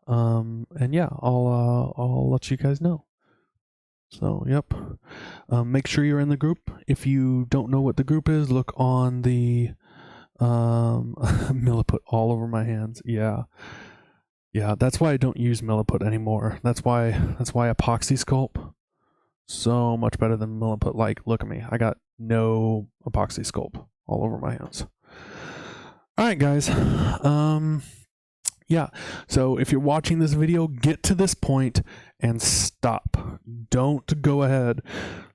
and yeah, I'll let you guys know. So, yep. Make sure you're in the group. If you don't know what the group is, look on the Milliput all over my hands. Yeah, that's why I don't use Milliput anymore. That's why epoxy sculpt so much better than Milliput. Like, look at me, I got no epoxy sculpt all over my hands. All right, guys. Yeah, so if you're watching this video, get to this point and stop. Don't go ahead.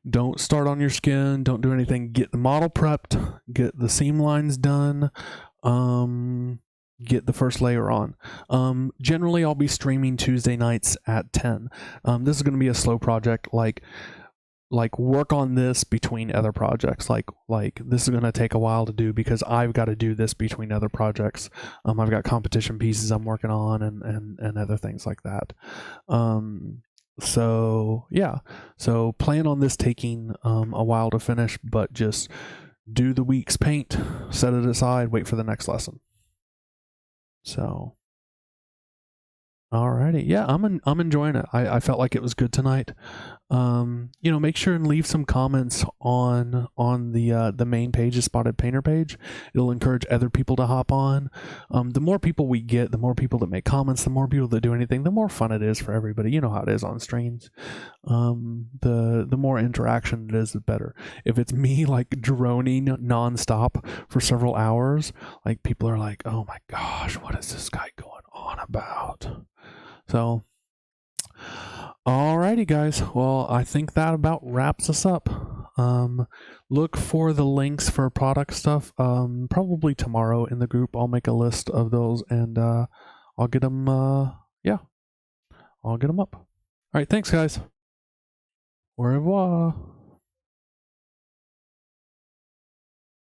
Don't start on your skin. Don't do anything. Get the model prepped. Get the seam lines done. Get the first layer on. Generally, I'll be streaming Tuesday nights at 10. This is going to be a slow project. Like work on this between other projects. Like this is going to take a while to do because I've got to do this between other projects. I've got competition pieces I'm working on and other things like that. So yeah, so plan on this taking a while to finish, but just do the week's paint, set it aside, wait for the next lesson. So alrighty, yeah, I'm enjoying it. I felt like it was good tonight. Make sure and leave some comments on the main page, the Spotted Painter page. It'll encourage other people to hop on. The more people we get, the more people that make comments, the more people that do anything, the more fun it is for everybody. You know how it is on streams. The more interaction it is, the better. If it's me like droning nonstop for several hours, like people are like, oh my gosh, what is this guy going on about? So, alrighty, guys. Well, I think that about wraps us up. Look for the links for product stuff. Probably tomorrow in the group. I'll make a list of those and I'll get them. I'll get them up. All right. Thanks, guys. Au revoir.